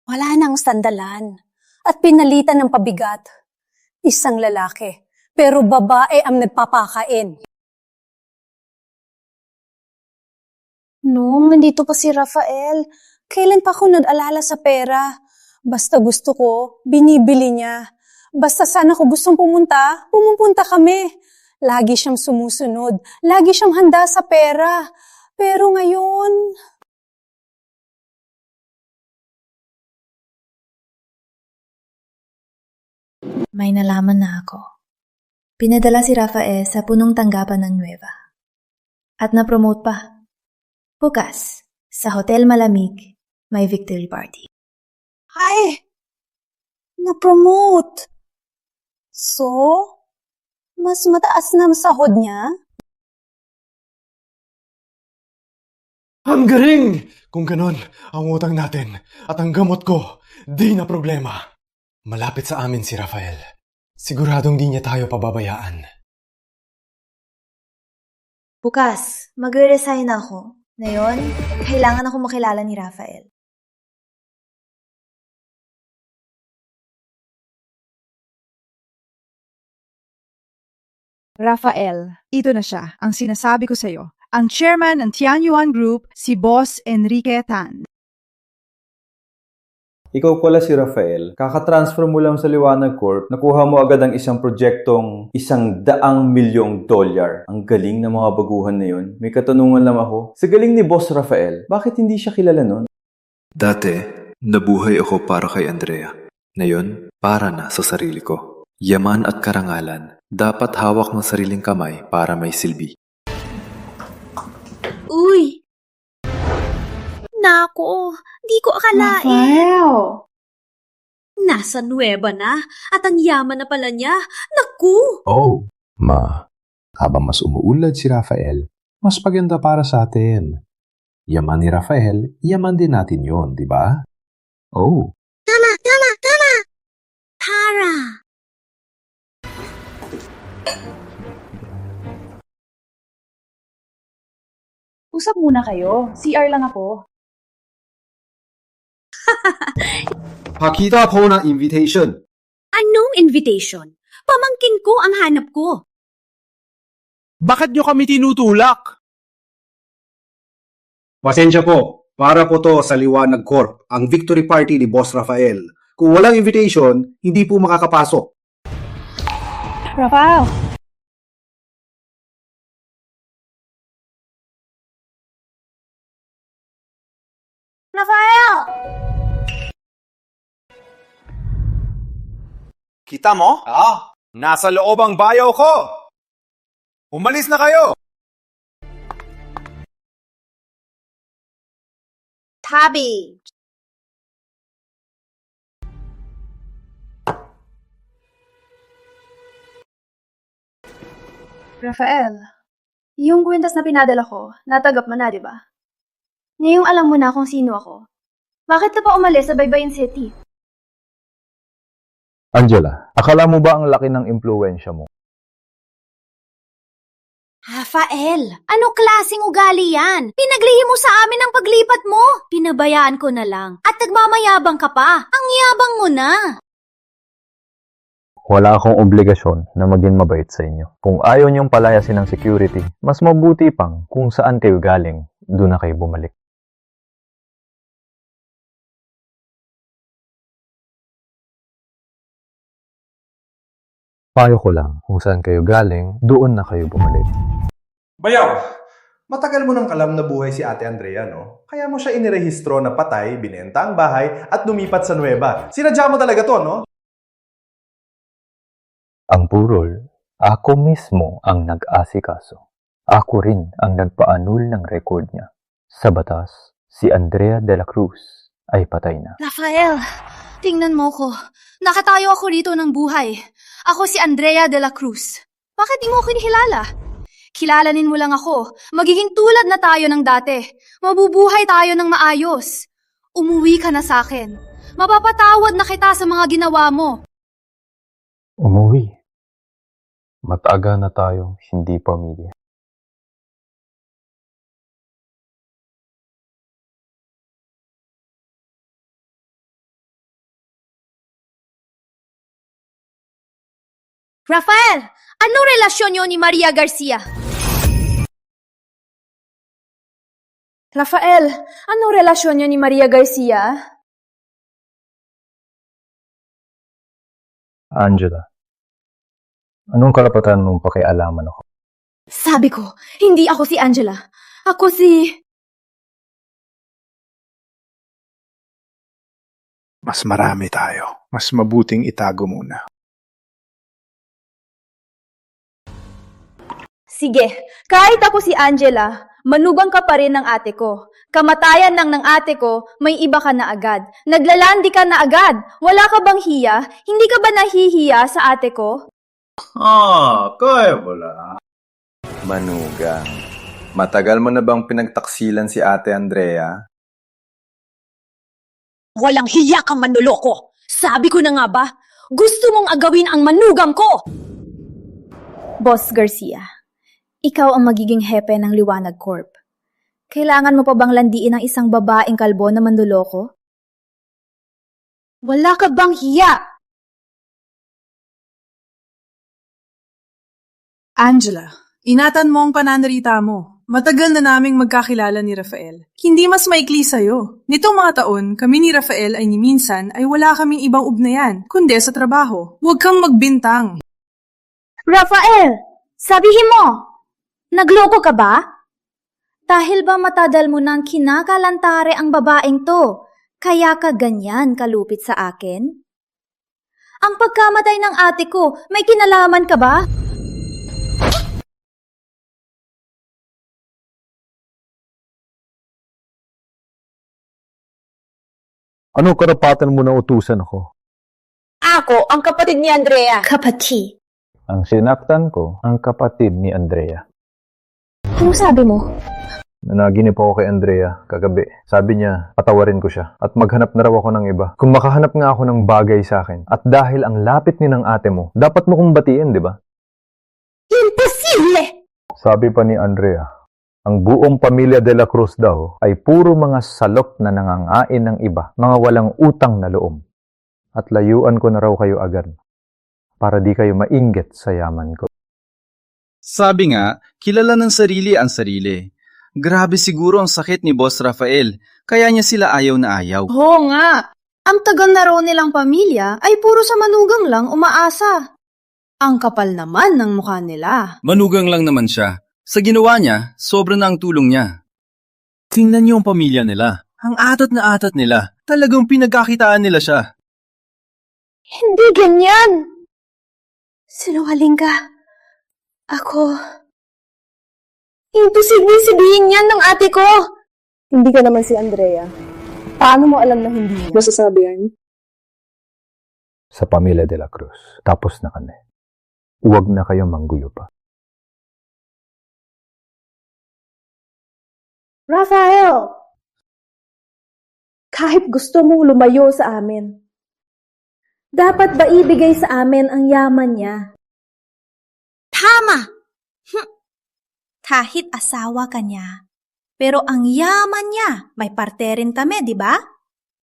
Speaker 17: Wala nang sandalan at pinalitan ng pabigat. Isang lalaki, pero babae ang nagpapakain. Noong nandito pa si Rafael, kailan pa ako nag-alala sa pera? Basta gusto ko, binibili niya. Basta sana ko gustong pumupunta kami. Lagi siyang sumusunod, lagi siyang handa sa pera. Pero ngayon...
Speaker 3: May nalaman na ako. Pinadala si Rafael sa punong tanggapan ng Nueva. At na-promote pa. Bukas, sa Hotel Malamig, may victory party.
Speaker 17: Ay! Na-promote! So, mas mataas na ang sahod niya?
Speaker 9: Ang galing! Kung ganon, ang utang natin at ang gamot ko, di na problema. Malapit sa amin si Rafael. Siguradong di niya tayo pababayaan.
Speaker 3: Bukas, magre-resign ako. Ngayon, kailangan ako makilala ni Rafael.
Speaker 6: Rafael, ito na siya, ang sinasabi ko sa'yo. Ang chairman ng Tianyuan Group, si Boss Enrique Tan.
Speaker 21: Ikaw pala si Rafael. Kakatransfer mo lang sa Liwanag Corp, nakuha mo agad ang isang proyektong $100 milyong. Ang galing ng mga baguhan na yun. May katanungan lang ako. Sa galing ni Boss Rafael, bakit hindi siya kilala nun?
Speaker 1: Dati, nabuhay ako para kay Andrea. Ngayon, para na sa sarili ko. Yaman at karangalan, dapat hawak ng sariling kamay para may silbi.
Speaker 7: Uy! Nako, di ko akalain.
Speaker 2: Rafael!
Speaker 7: Nasa Nueva na at ang yaman na pala niya. Naku!
Speaker 13: Oh, ma, habang mas umuulad si Rafael, mas paganda para sa atin. Yaman ni Rafael, yaman din natin yon, di ba? Oh.
Speaker 7: Tama! Tara!
Speaker 8: Usap muna kayo. CR lang ako.
Speaker 14: Pakita po ng invitation.
Speaker 7: Anong invitation? Pamangkin ko ang hanap ko.
Speaker 14: Bakit nyo kami tinutulak? Pasensya po. Para po to sa Liwanag Corp, ang victory party ni Boss Rafael. Kung walang invitation, hindi po makakapasok.
Speaker 8: Rafael!
Speaker 7: Rafael!
Speaker 14: Kita mo? Nasa loob ang bayaw ko! Umalis na kayo!
Speaker 7: Tabi!
Speaker 2: Rafael, yung kwintas na pinadala ko, natagap mo na, di ba? Ngayong alam mo na kung sino ako. Bakit ka pa umalis sa Baybayin City?
Speaker 21: Angela, akala mo ba ang laki ng impluwensya mo?
Speaker 7: Rafael, anong klaseng ugali yan? Pinaglihim mo sa amin ang paglipat mo. Pinabayaan ko na lang. At nagmamayabang ka pa. Ang yabang mo na.
Speaker 21: Wala akong obligasyon na maging mabait sa inyo. Kung ayaw niyong palayasin ng security, mas mabuti pang kung saan kayo galing, doon na kayo bumalik. Payo ko lang, kung saan kayo galing, doon na kayo bumalik.
Speaker 19: Bayaw, matagal mo nang kalam na buhay si Ate Andrea, no? Kaya mo siya inirehistro na patay, binenta ang bahay, at lumipat sa Nueva. Sinadya mo talaga to, no?
Speaker 21: Ang purol, ako mismo ang nag-asikaso. Ako rin ang nagpaanul ng record niya. Sa batas, si Andrea de la Cruz ay patay na.
Speaker 7: Rafael, tingnan mo ko. Nakatayo ako rito ng buhay. Ako si Andrea de la Cruz. Bakit di mo ako kinilala? Kilalanin mo lang ako. Magiging tulad na tayo ng dati. Mabubuhay tayo ng maayos. Umuwi ka na sa akin. Mapapatawad na kita sa mga ginawa mo.
Speaker 21: Umuwi. Mataga na tayong hindi pamilya.
Speaker 7: Rafael, anong relasyon niyo ni Maria Garcia?
Speaker 2: Rafael, anong relasyon niyo ni Maria Garcia?
Speaker 21: Angela, anong karapatan mong pakialaman ako?
Speaker 2: Sabi ko, hindi ako si Angela. Ako si...
Speaker 9: Mas marami tayo. Mas mabuting itago muna.
Speaker 2: Sige, kahit ako si Angela, manugang ka pa rin ng ate ko. Kamatayan ng ate ko, may iba ka na agad. Naglalandi ka na agad. Wala ka bang hiya? Hindi ka ba nahihiya sa ate ko?
Speaker 21: Kaya wala. Manugang, matagal mo na bang pinagtaksilan si Ate Andrea?
Speaker 17: Walang hiya kang manloloko. Sabi ko na nga ba, gusto mong agawin ang manugang ko.
Speaker 2: Boss Garcia, ikaw ang magiging hepe ng Liwanag Corp. Kailangan mo pa bang landiin ang isang babaeng kalbo na manloloko? Wala ka bang hiya?
Speaker 8: Angela, inatan mo ang pananarita mo. Matagal na naming magkakilala ni Rafael. Hindi mas maikli sa'yo. Nitong mga taon, kami ni Rafael ay minsan ay wala kaming ibang ugnayan, kundi sa trabaho. Huwag kang magbintang.
Speaker 17: Rafael, sabihin mo, nagloko ka ba? Dahil ba matadal mo nang kinakalantare ang babaeng to, kaya ka ganyan kalupit sa akin? Ang pagkamatay ng ate ko, may kinalaman ka ba?
Speaker 21: Ano karapatan mo na utusan ako?
Speaker 17: Ako, ang kapatid ni Andrea. Kapatid?
Speaker 21: Ang sinaktan ko, ang kapatid ni Andrea.
Speaker 17: Ano sabi mo?
Speaker 21: Nanaginip ako kay Andrea kagabi. Sabi niya, patawarin ko siya at maghanap na raw ako ng iba. Kung makahanap nga ako ng bagay sa akin at dahil ang lapit ni ng ate mo, dapat mo kong batiin, di ba?
Speaker 17: Imposible!
Speaker 21: Sabi pa ni Andrea, ang buong pamilya de la Cruz daw ay puro mga salok na nangangain ng iba, mga walang utang na loob. At layuan ko na raw kayo agad para di kayo mainggit sa yaman ko.
Speaker 12: Sabi nga, kilala ng sarili ang sarili. Grabe siguro ang sakit ni Boss Rafael, kaya niya sila ayaw na ayaw.
Speaker 7: Oo nga. Ang tagal na raw nilang pamilya ay puro sa manugang lang umaasa. Ang kapal naman ng mukha nila.
Speaker 12: Manugang lang naman siya. Sa ginawa niya, sobra na ang tulong niya. Tingnan niyo ang pamilya nila. Ang atot na atot nila. Talagang pinagkakitaan nila siya.
Speaker 2: Hindi ganyan. Sinungaling ka. Ako. Imposible sabihin yan ng ate ko.
Speaker 15: Hindi ka naman si Andrea. Paano mo alam na hindi niya? Masasabi yan?
Speaker 21: Sa pamilya de la Cruz, tapos na kami. Huwag na kayong manggulo pa.
Speaker 15: Rafael! Kahit gusto mong lumayo sa amin, dapat ba ibigay sa amin ang yaman niya?
Speaker 17: Tama! Kahit asawa ka niya, pero ang yaman niya, may parte rin kami, di ba?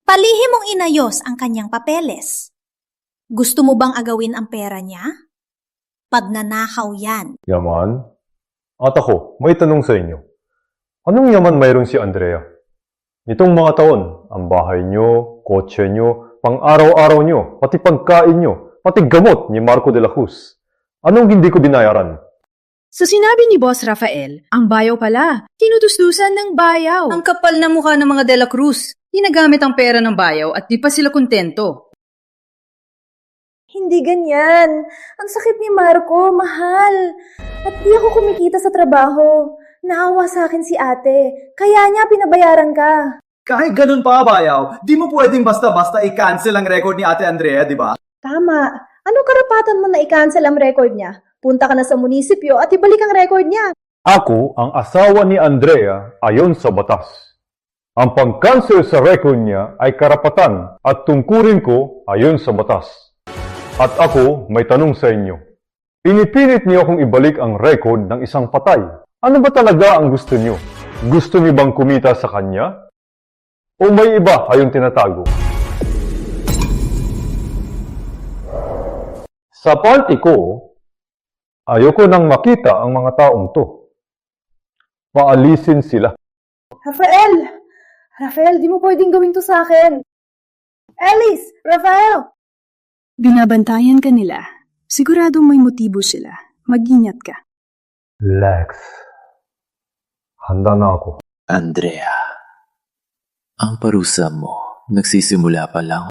Speaker 17: Palihim mong inayos ang kanyang papeles. Gusto mo bang agawin ang pera niya? Pagnanakaw yan.
Speaker 11: Yaman? At ako, may tanong sa inyo. Anong yaman mayroon si Andrea? Nitong mga taon, ang bahay nyo, kotse nyo, pang-araw-araw nyo, pati pagkain nyo, pati gamot ni Marco de la Cruz. Anong hindi ko binayaran?
Speaker 6: Sa sinabi ni Boss Rafael, ang bayaw pala, tinutusdusan ng bayaw.
Speaker 16: Ang kapal na mukha ng mga De La Cruz. Ginagamit ang pera ng bayaw at di pa sila kontento.
Speaker 15: Hindi ganyan. Ang sakit ni Marco, mahal. At di ako kumikita sa trabaho. Naawa sa akin si ate. Kaya niya pinabayaran ka.
Speaker 4: Kahit ganun pa, bayaw, di mo pwedeng basta-basta i-cancel ang record ni Ate Andrea, di ba?
Speaker 15: Tama. Anong karapatan mo na i-cancel ang record niya? Punta ka na sa munisipyo at ibalik ang record niya.
Speaker 11: Ako ang asawa ni Andrea ayon sa batas. Ang pag-cancel sa record niya ay karapatan at tungkulin ko ayon sa batas. At ako may tanong sa inyo. Pinipilit niyo akong ibalik ang record ng isang patay. Ano ba talaga ang gusto niyo? Gusto niyo bang kumita sa kanya? O may iba kayong tinatago? Sa party ko, ayoko nang makita ang mga taong to. Paalisin sila.
Speaker 15: Rafael, di mo pwedeng gawin to sa akin. Alice! Rafael!
Speaker 8: Binabantayan ka nila. Siguradong may motibo sila. Mag-ingat ka.
Speaker 11: Lex, handa na ako.
Speaker 1: Andrea, ang parusa mo nagsisimula pa lang.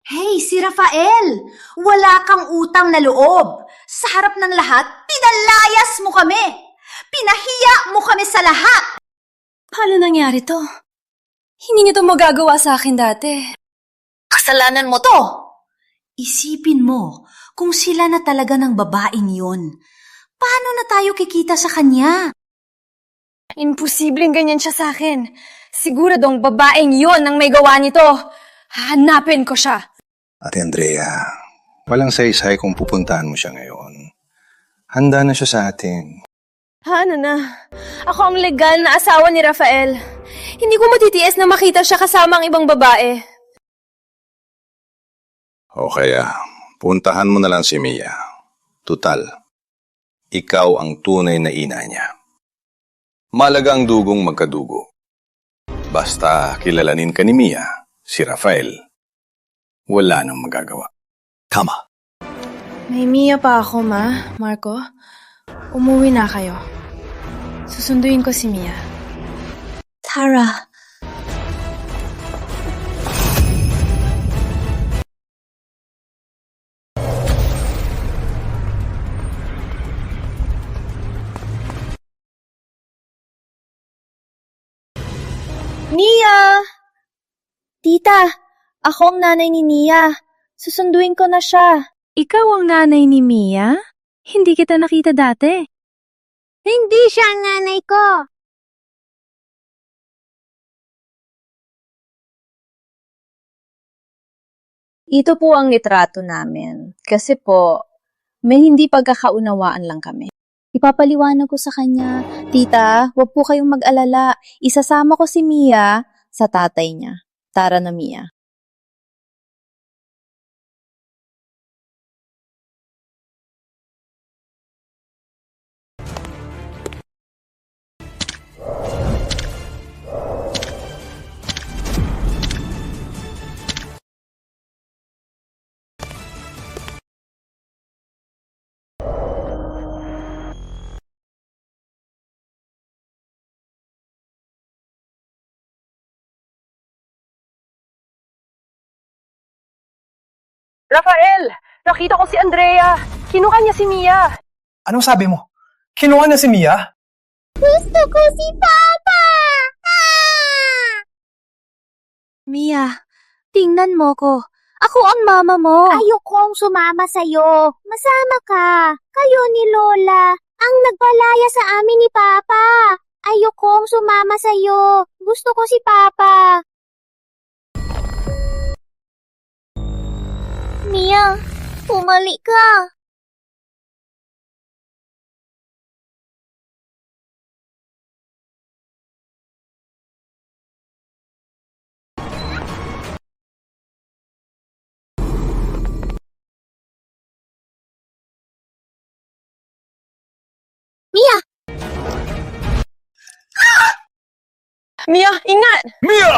Speaker 17: Hey, si Rafael! Wala kang utang na loob. Sa harap ng lahat, pinalayas mo kami. Pinahiya mo kami sa lahat.
Speaker 7: Paano nangyari to? Hindi niyo to magagawa sa akin dati.
Speaker 17: Kasalanan mo to. Isipin mo, kung sila na talaga ng babaeng yun, paano na tayo kikita sa kanya?
Speaker 7: Imposibleng ganyan siya sa akin. Siguradong babaeng yon ang may gawa nito. Hahanapin ko siya.
Speaker 18: Ate Andrea, walang saysay kung pupuntahan mo siya ngayon. Handa na siya sa atin.
Speaker 2: Ano na? Ako ang legal na asawa ni Rafael. Hindi ko matitiis na makita siya kasama ang ibang babae.
Speaker 18: O kaya, puntahan mo na lang si Mia. Tutal, ikaw ang tunay na ina niya. Malaga ang dugong magkadugo. Basta kilalanin ka ni Mia, si Rafael, wala nang magagawa. Tama.
Speaker 2: May Mia pa ako, Ma. Marco, umuwi na kayo. Susunduin ko si Mia.
Speaker 3: Tara,
Speaker 15: Mia! Tita, ako ang nanay ni Mia. Susunduin ko na siya.
Speaker 3: ikaw ang nanay ni Mia? Hindi kita nakita dati.
Speaker 7: Hindi siya ang nanay ko.
Speaker 5: Ito po ang litrato namin. Kasi po, may hindi pagkakaunawaan lang kami.
Speaker 15: Ipapaliwanag ko sa kanya, Tita, huwag po kayong mag-alala. Isasama ko si Mia sa tatay niya. Tara na, Mia.
Speaker 6: Rafael! Nakita ko si Andrea! Kinuha niya si Mia!
Speaker 12: Anong sabi mo? Kinuha na si Mia?
Speaker 7: Gusto ko si Papa!
Speaker 3: Mia, tingnan mo ko. Ako ang mama mo.
Speaker 7: Ayokong sumama sa'yo. Masama ka. Kayo ni Lola ang nagpalaya sa amin ni Papa. Ayokong sumama sa'yo. Gusto ko si Papa. Mia, pumali ka. Mia!
Speaker 6: Mia, ingat!
Speaker 12: Mia!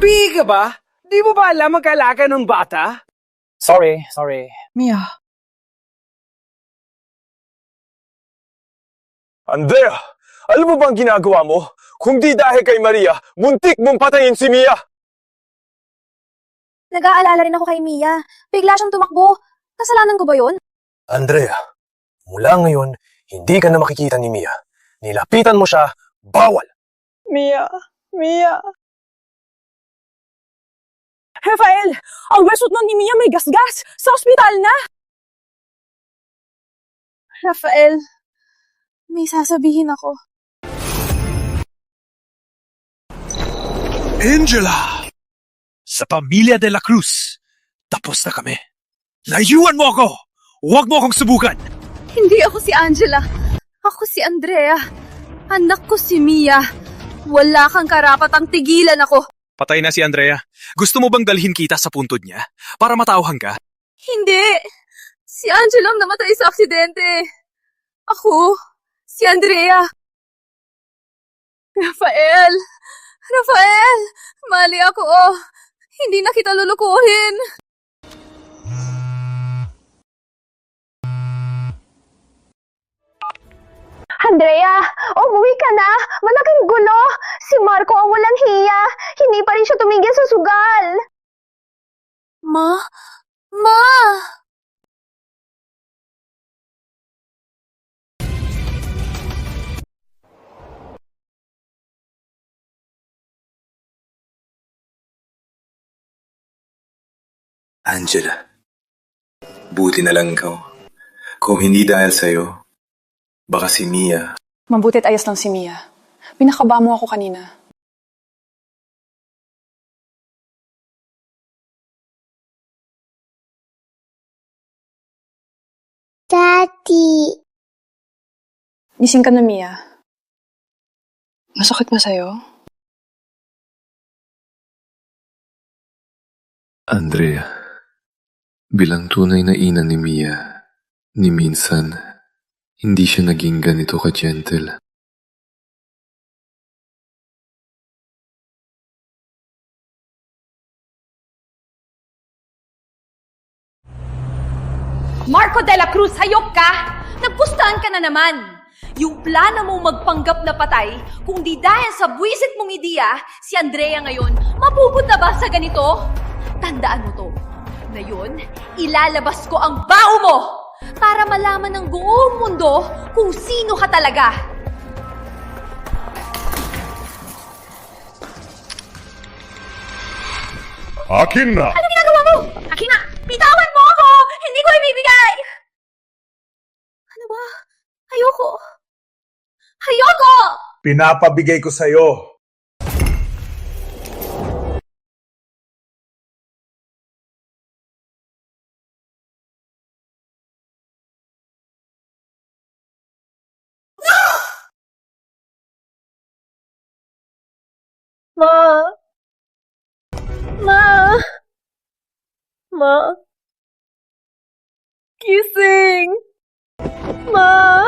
Speaker 12: Pi ka ba? Di mo ba alam mag-alaga ng bata?
Speaker 20: Sorry.
Speaker 6: Mia.
Speaker 11: Andrea, alam mo ba ang ginagawa mo? Kung di dahil kay Maria, muntik mong patayin si Mia!
Speaker 2: Nag-aalala rin ako kay Mia. Bigla siyang tumakbo. Kasalanan ko ba yun?
Speaker 11: Andrea, mula ngayon, hindi ka na makikita ni Mia. Nilapitan mo siya, bawal!
Speaker 6: Mia. Rafael! Ang result nun ni Mia may gasgas! Sa ospital na! Rafael, may sasabihin ako.
Speaker 12: Angela! Sa pamilya de la Cruz, tapos na kami. Layuan mo ako! Huwag mo akong subukan!
Speaker 2: Hindi ako si Angela. Ako si Andrea. Anak ko si Mia. Wala kang karapatang tigilan ako.
Speaker 12: Patay na si Andrea. Gusto mo bang dalhin kita sa puntod niya para matauhan ka?
Speaker 2: Hindi! Si Angela ang namatay sa aksidente. Ako, si Andrea. Rafael! Mali ako. Hindi na kita lulukuhin.
Speaker 15: Andrea, umuwi ka na! Malaking gulo! Si Marco ang walang hiya! Hindi pa rin siya tumigil sa sugal!
Speaker 2: Ma!
Speaker 1: Angela, buti na lang ikaw. Kung hindi dahil sa'yo, baka si Mia.
Speaker 6: Mabutit ayos lang si Mia. Pinakaba mo ako kanina.
Speaker 7: Daddy.
Speaker 6: Gising ka na, Mia. Masakit ba sa'yo?
Speaker 21: Andrea, bilang tunay na ina ni Mia, ni minsan, hindi siya naging ganito ka-gentle.
Speaker 10: Marco de la Cruz, hayop ka! Nagpustahan ka na naman! Yung plano mo magpanggap na patay, kung di dahil sa buwisit mong ideya, si Andrea ngayon, mapupunta ba sa ganito? Tandaan mo to. Ngayon, ilalabas ko ang bao mo para malaman ng buong mundo kung sino ka talaga.
Speaker 11: Akin na!
Speaker 10: Ano ginagawa mo? Akin na! Bitawan mo ako! Hindi ko ibibigay! Ano ba? Ayoko! Ayoko!
Speaker 19: Pinapabigay ko sa'yo.
Speaker 2: Ma! Ma! Ma! Gising! Ma!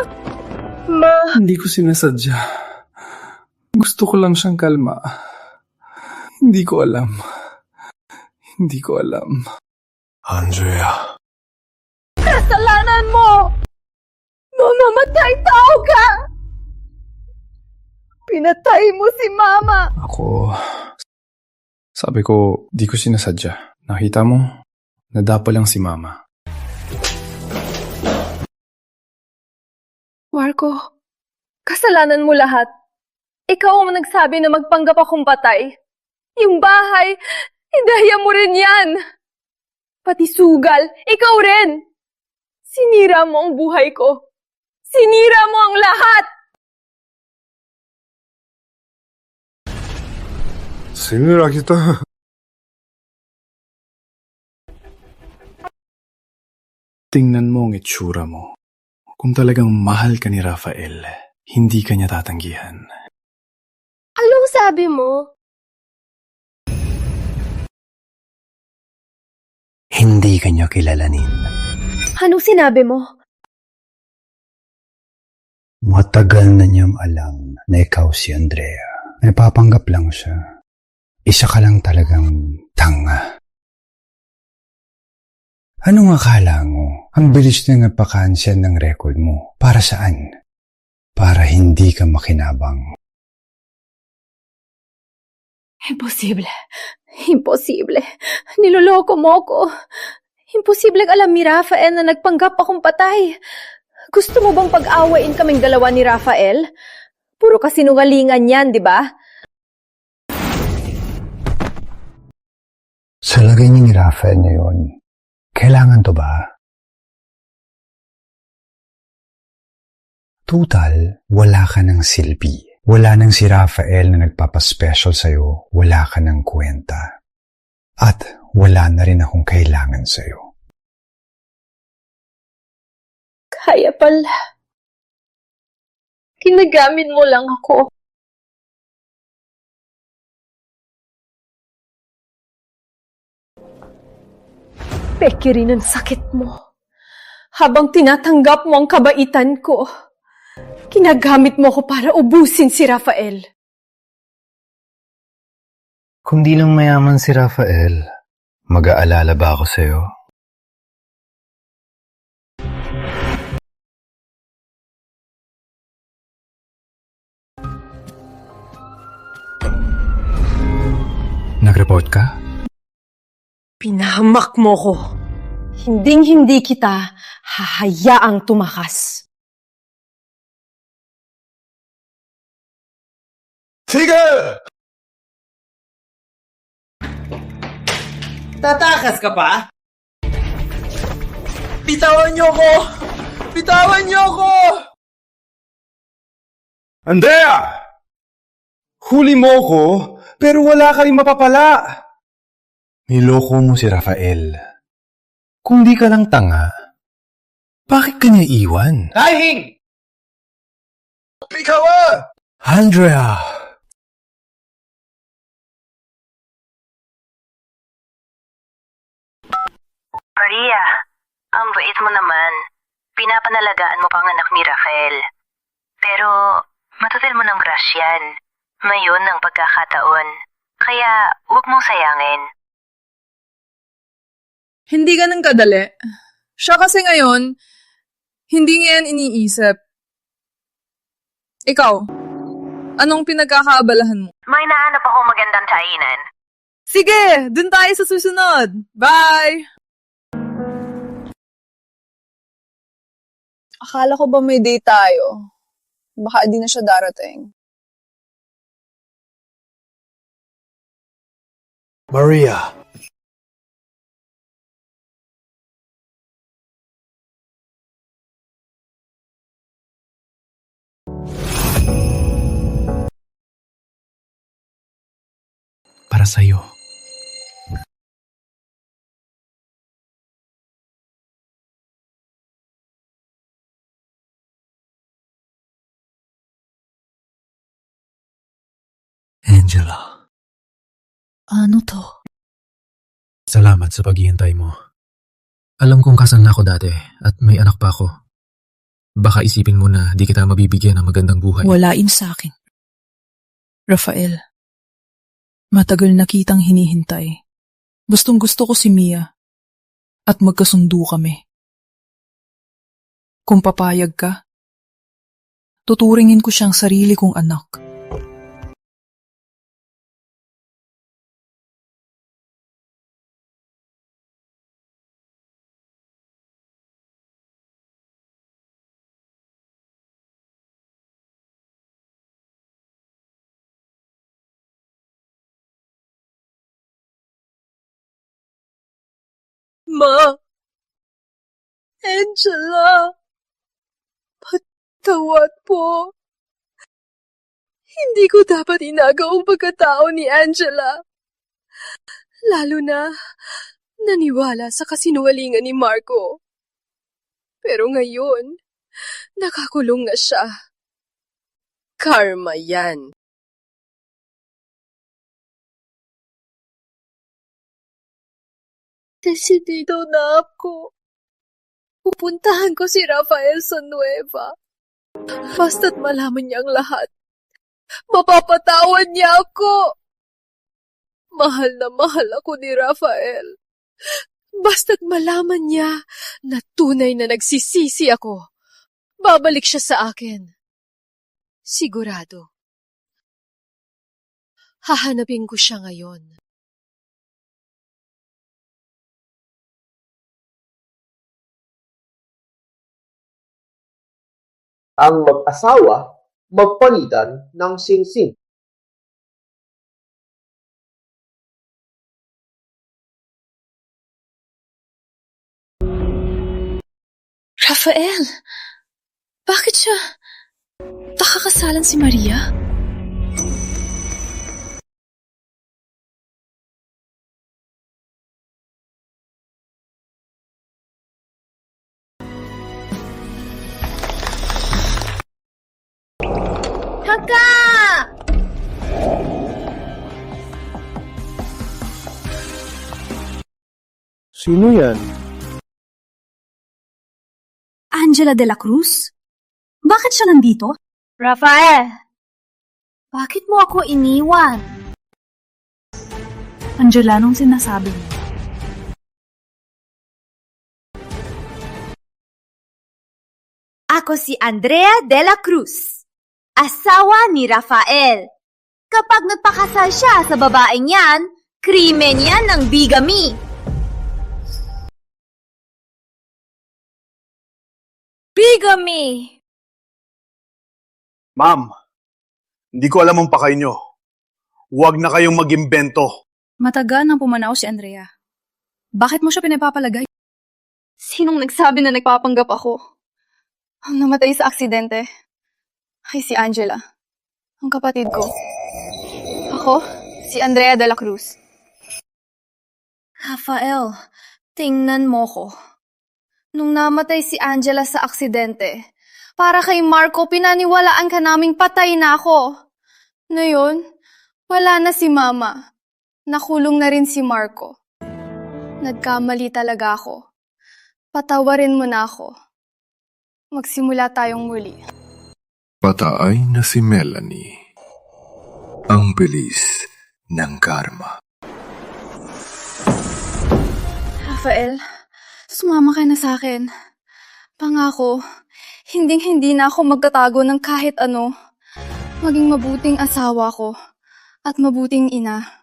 Speaker 2: Ma!
Speaker 12: Hindi ko sinasadya. Gusto ko lang siyang kalma. Hindi ko alam. Hindi ko alam.
Speaker 21: Andrea.
Speaker 10: Kasalanan mo! Mamamatay tao ka! Pinatay mo si Mama!
Speaker 12: Sabi ko, di ko sinasadya. Nakita mo? Nadapa lang si Mama.
Speaker 2: Marco, kasalanan mo lahat. Ikaw ang nagsabi na magpanggap akong patay. Yung bahay, idaya mo rin yan. Pati sugal, ikaw rin. Sinira mo ang buhay ko. Sinira mo ang lahat.
Speaker 21: Sinira kita.
Speaker 12: Tingnan mo ang itsura mo. Kung talagang mahal ka ni Rafael, hindi ka niya tatanggihan.
Speaker 2: Anong sabi mo?
Speaker 24: Hindi ka niya kilalanin.
Speaker 2: Anong sinabi mo?
Speaker 24: Matagal na niyang alam na ikaw si Andrea. Napapanggap lang siya. Isa ka lang talagang tanga. Anong akala mo? Ang bilis na nagpa-cancel ng record mo. Para saan? Para hindi ka makinabang.
Speaker 2: Imposible. Imposible. Niloloko mo ko. Imposible alam ni Rafael na nagpanggap akong patay. Gusto mo bang pag-awain kaming dalawa ni Rafael? Puro kasinungalingan yan, di ba?
Speaker 24: Sa lagay ni Rafael ngayon, kailangan to ba? Total, wala ka ng silbi. Wala nang si Rafael na nagpapaspecial sa'yo. Wala ka ng kwenta. At wala na rin akong kailangan sa'yo.
Speaker 2: Kaya pala. Ginagamit mo lang ako. Peke rin ang sakit mo. Habang tinatanggap mo ang kabaitan ko, ginagamit mo ko para ubusin si Rafael.
Speaker 24: Kung di lang mayaman si Rafael, mag-aalala ba ako sa'yo? Nag-report ka?
Speaker 2: Pinahamak mo ko. Hinding-hindi kita hahayaang tumakas.
Speaker 11: Tigil!
Speaker 20: Tatakas ka pa? Bitawan niyo ko! Bitawan niyo ko!
Speaker 9: Andrea! Huli mo ko, pero wala ka rin mapapala.
Speaker 12: Niloko mo si Rafael. Kung di ka lang tanga, bakit ka niya iwan?
Speaker 20: Lahing!
Speaker 9: Ikaw
Speaker 12: Andrea!
Speaker 13: Maria, ang bait mo naman. Pinapanalagaan mo pang anak ni Rafael. Pero matagal mo ng crush yan. Ngayon ang pagkakataon. Kaya huwag mong sayangin.
Speaker 8: Hindi ganun kadali. Siya kasi ngayon, hindi niya yan iniisip. Ikaw, anong pinagkakaabalahan mo?
Speaker 13: May nahanap ako magandang kainan.
Speaker 8: Sige, dun tayo sa susunod. Bye! Akala ko ba may date tayo? Baka di na siya darating.
Speaker 9: Maria!
Speaker 1: Para sa'yo. Angela,
Speaker 8: Ano to?
Speaker 1: salamat sa paghihintay mo. Alam kong kasal na ako dati at may anak pa ako. Baka isipin mo na di kita mabibigyan ng magandang buhay.
Speaker 8: Walain sa akin. Rafael, matagal na kitang hinihintay. Gustong gusto ko si Mia at magkasundo kami. Kung papayag ka, tuturingin ko siyang sarili kong anak. Ma! Angela! Patawad po. Hindi ko dapat inagaw ang pagkatao ni Angela. Lalo na naniwala sa kasinungalingan ni Marco. Pero ngayon, nakakulong na siya. Karma yan. Desidido na ako. Pupuntahan ko si Rafael sa Nueva. Basta't malaman niya ang lahat. Mapapatawad niya ako. Mahal na mahal ako ni Rafael. Basta't malaman niya na tunay na nagsisisi ako. Babalik siya sa akin. Sigurado. Hahanapin ko siya ngayon.
Speaker 14: Ang mag-asawa magpalitan ng singsing.
Speaker 8: Rafael, bakit siya nakakasalan si Maria?
Speaker 7: Kaka!
Speaker 12: Sino yan?
Speaker 17: Angela de la Cruz? Bakit siya nandito?
Speaker 7: Rafael! Bakit mo ako iniwan?
Speaker 17: Angela, anong sinasabi mo?
Speaker 10: Ako si Andrea de la Cruz, asawa ni Rafael. Kapag nagpakasal siya sa babaeng yan, krimen yan ng bigamy. Bigamy!
Speaker 9: Ma'am, hindi ko alam ang pakay nyo. Huwag na kayong mag-imbento.
Speaker 8: Matagal nang pumanaw si Andrea. Bakit mo siya pinapapalagay?
Speaker 22: Sinong nagsabi na nagpapanggap ako? Ang namatay sa aksidente ay si Angela, ang kapatid ko. Ako, si Andrea de la Cruz.
Speaker 7: Rafael, tingnan mo ko. Nung namatay si Angela sa aksidente, para kay Marco pinaniwalaan ka naming patay na ako. Ngayon, wala na si Mama. Nakulong na rin si Marco.
Speaker 22: Nagkamali talaga ako. Patawarin mo na ako. Magsimula tayong muli.
Speaker 4: Patay na si Melanie. Ang bilis ng karma.
Speaker 22: Rafael, sumama ka na sa akin. Pangako, hinding-hindi na ako magtatago ng kahit ano. Maging mabuting asawa ko at mabuting ina.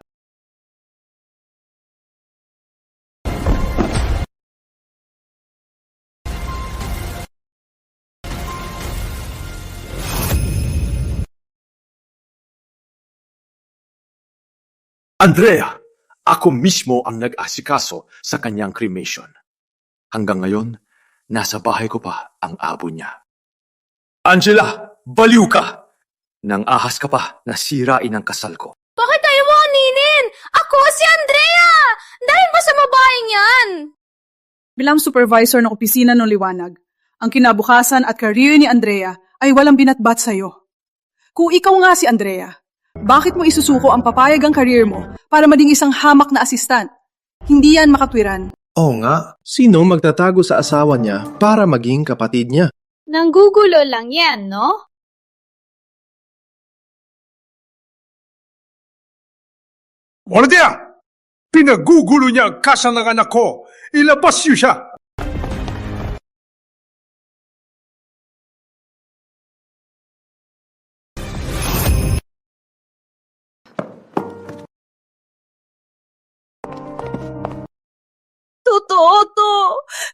Speaker 11: Andrea, ako mismo ang nag-asikaso sa kanyang cremation. Hanggang ngayon, nasa bahay ko pa ang abo niya. Angela, baliw ka! Nang ahas ka pa na sirain ang kasal ko.
Speaker 7: Bakit tayo mo aninin? Ako si Andrea! Dahil ba sa babaeng yan?
Speaker 8: Bilang supervisor ng opisina ng liwanag, ang kinabukasan at career ni Andrea ay walang binatbat sa'yo. Kung ikaw nga si Andrea, bakit mo isusuko ang papayag ang career mo para maging isang hamak na asistant? Hindi yan makatwiran.
Speaker 12: Oo nga, sino magtatago sa asawa niya para maging kapatid niya?
Speaker 16: Nanggugulo lang yan, no?
Speaker 11: Guardia! Pinagugulo niya ang kasal ng anak ko! Ilabas niyo siya!
Speaker 22: Totoo to!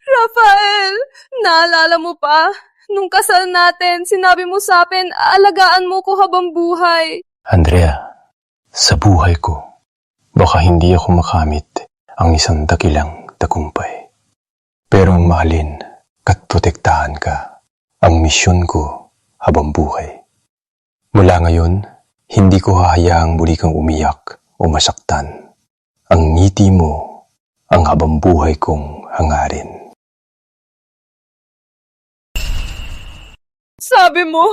Speaker 22: Rafael, naalala mo pa? Nung kasal natin, sinabi mo sa akin, aalagaan mo ko habang buhay.
Speaker 24: Andrea, sa buhay ko, baka hindi ako makamit ang isang dakilang tagumpay. Pero ang mahalin at protektahan ka, ang misyon ko habang buhay. Mula ngayon, hindi ko hahayaang muli kang umiyak o masaktan. Ang ngiti mo ang habang buhay kong hangarin.
Speaker 22: Sabi mo,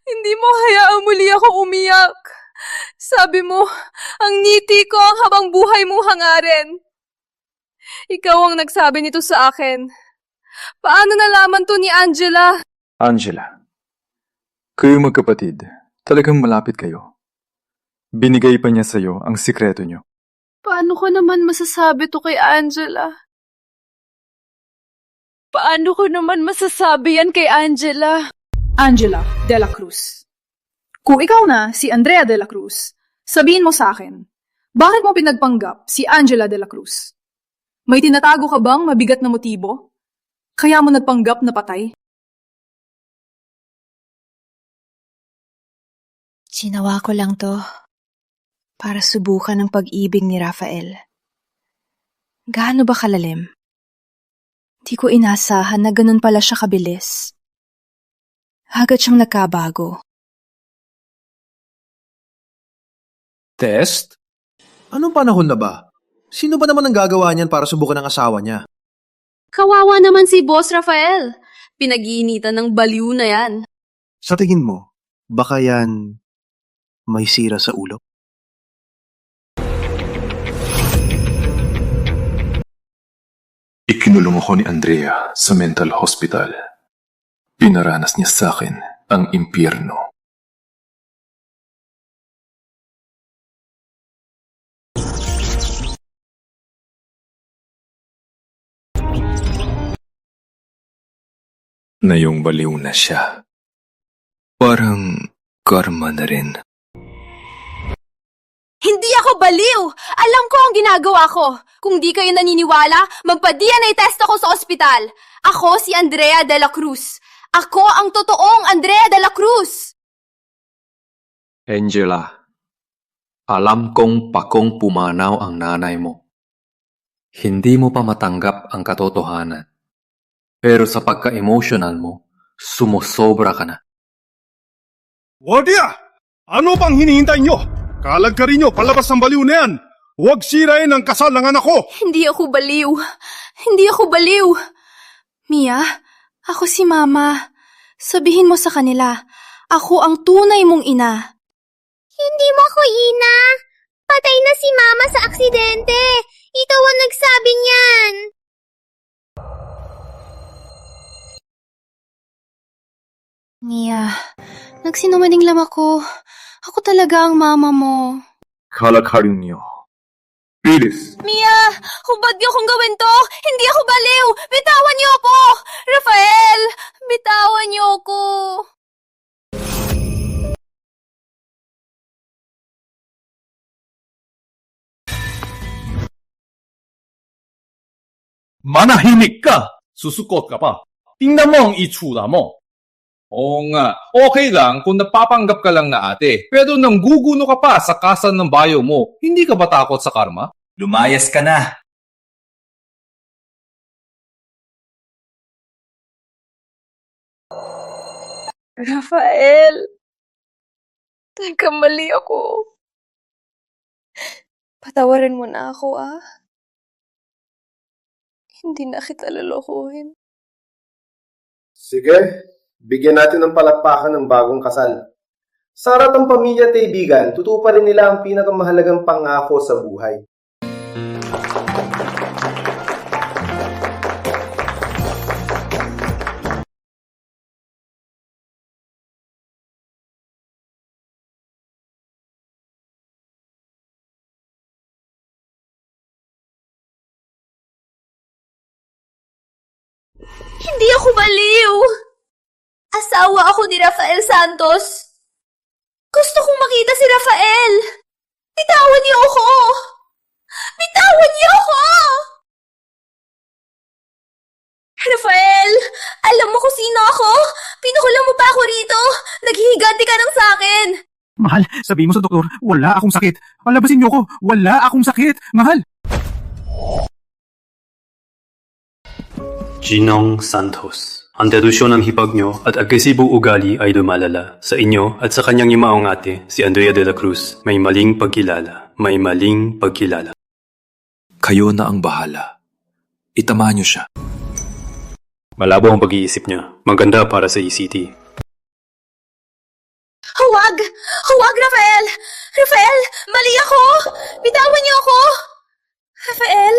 Speaker 22: hindi mo hayaan muli ako umiyak. Sabi mo, ang ngiti ko ang habang buhay mong hangarin. Ikaw ang nagsabi nito sa akin. Paano nalaman to ni Angela?
Speaker 21: Angela, kayo magkapatid, talagang malapit kayo. Binigay pa niya sa'yo ang sikreto niyo.
Speaker 22: Paano ko naman masasabi to kay Angela? Paano ko naman masasabi yan kay Angela?
Speaker 8: Angela de la Cruz. Kung ikaw na si Andrea de la Cruz, sabihin mo sa akin, bakit mo pinagpanggap si Angela de la Cruz? May tinatago ka bang mabigat na motibo? Kaya mo nagpanggap na patay?
Speaker 3: Ginawa ko lang to para subukan ang pag-ibig ni Rafael. Gaano ba kalalim? Di ko inasahan na ganun pala siya kabilis. Agad siyang nagkabago.
Speaker 12: Test? Anong panahon na ba? Sino ba naman ang gagawa niyan para subukan ang asawa niya?
Speaker 10: Kawawa naman si Boss Rafael. Pinag-iinitan ng baliw na yan.
Speaker 12: Sa tingin mo, baka yan may sira sa ulo?
Speaker 4: Ikinulong ako ni Andrea sa mental hospital. Pinaranas niya sa akin ang impyerno. Ngayong baliw na siya. Parang karma na rin.
Speaker 7: Hindi ako baliw! Alam ko ang ginagawa ko. Kung di kayo naniniwala, magpa-DNA test ako sa ospital. Ako si Andrea de la Cruz. Ako ang totoong Andrea de la Cruz.
Speaker 21: Angela, alam kong pakong pumanaw ang nanay mo. Hindi mo pa matanggap ang katotohanan. Pero sa pagka-emotional mo, sumusobra ka na.
Speaker 11: Guardia! Ano pang hinihintay nyo? Kalag ka rin nyo, palabas ng baliw na yan! Huwag sirain ang kasal ng anak ko!
Speaker 22: Hindi ako baliw. Hindi ako baliw. Mia, ako si Mama. Sabihin mo sa kanila, ako ang tunay mong ina.
Speaker 7: Hindi mo ako ina. Patay na si Mama sa aksidente! Ikaw ang nagsabi niyan!
Speaker 22: Mia, nagsinungaling lang ako. Ako talaga ang mama mo.
Speaker 11: Kalakarin niyo. Bilis!
Speaker 22: Mia, hubad niyo kung gawin to. Hindi ako baliw. Bitawan niyo ako. Rafael, bitawan niyo ako.
Speaker 11: Manahimik ka! Susukot ka pa. Tingnan mo ang itsura mo.
Speaker 5: Oo nga, okay lang kung napapanggap ka lang na ate. Pero nangguguno ka pa sa kasan ng bayo mo. Hindi ka ba takot sa karma?
Speaker 20: Lumayas ka na.
Speaker 22: Rafael, nagkamali ako. Patawarin mo na ako, ah. Hindi na kita lolokohin.
Speaker 15: Sige, bigyan natin ng palakpakan ng bagong kasal. Sa harap ng pamilya at kaibigan, tutuparin nila ang pinakamahalagang pangako sa buhay.
Speaker 7: Hindi ako baliw! Asawa ako ni Rafael Santos. Gusto kong makita si Rafael. Bitawan niyo ako! Bitawan niyo ako! Rafael, alam mo kung sino ako? Pinukulang mo pa ako rito. Naghihiganti ka ng sakin.
Speaker 18: Mahal, sabihin mo sa doktor, wala akong sakit. Palabasin niyo ko, wala akong sakit. Mahal!
Speaker 23: Ginong Santos. Ang dedusyon ng hipag nyo at agresibong ugali ay lumalala. Sa inyo at sa kanyang yumaong ate, si Andrea de la Cruz, may maling pagkilala. May maling pagkilala.
Speaker 1: Kayo na ang bahala. Itama niyo siya.
Speaker 23: Malabo ang pag-iisip niya. Maganda para sa ECT.
Speaker 7: Huwag! Huwag, Rafael! Rafael, mali ako! Bitawan niyo ako! Rafael!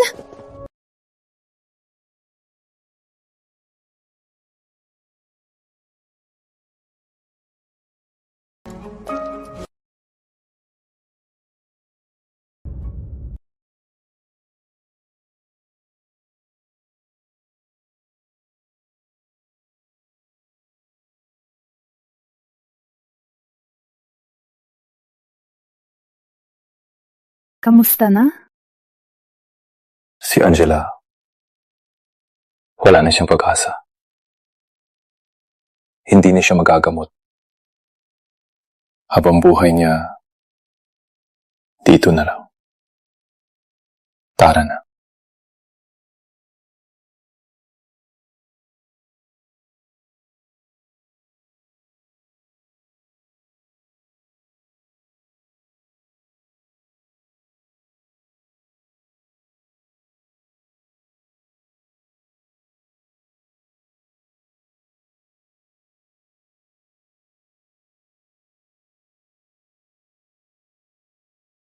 Speaker 6: Kamusta na?
Speaker 21: Si Angela, wala na siyang pag-asa. Hindi na siya magagamot. Habang buhay niya, dito na lang. Tara na.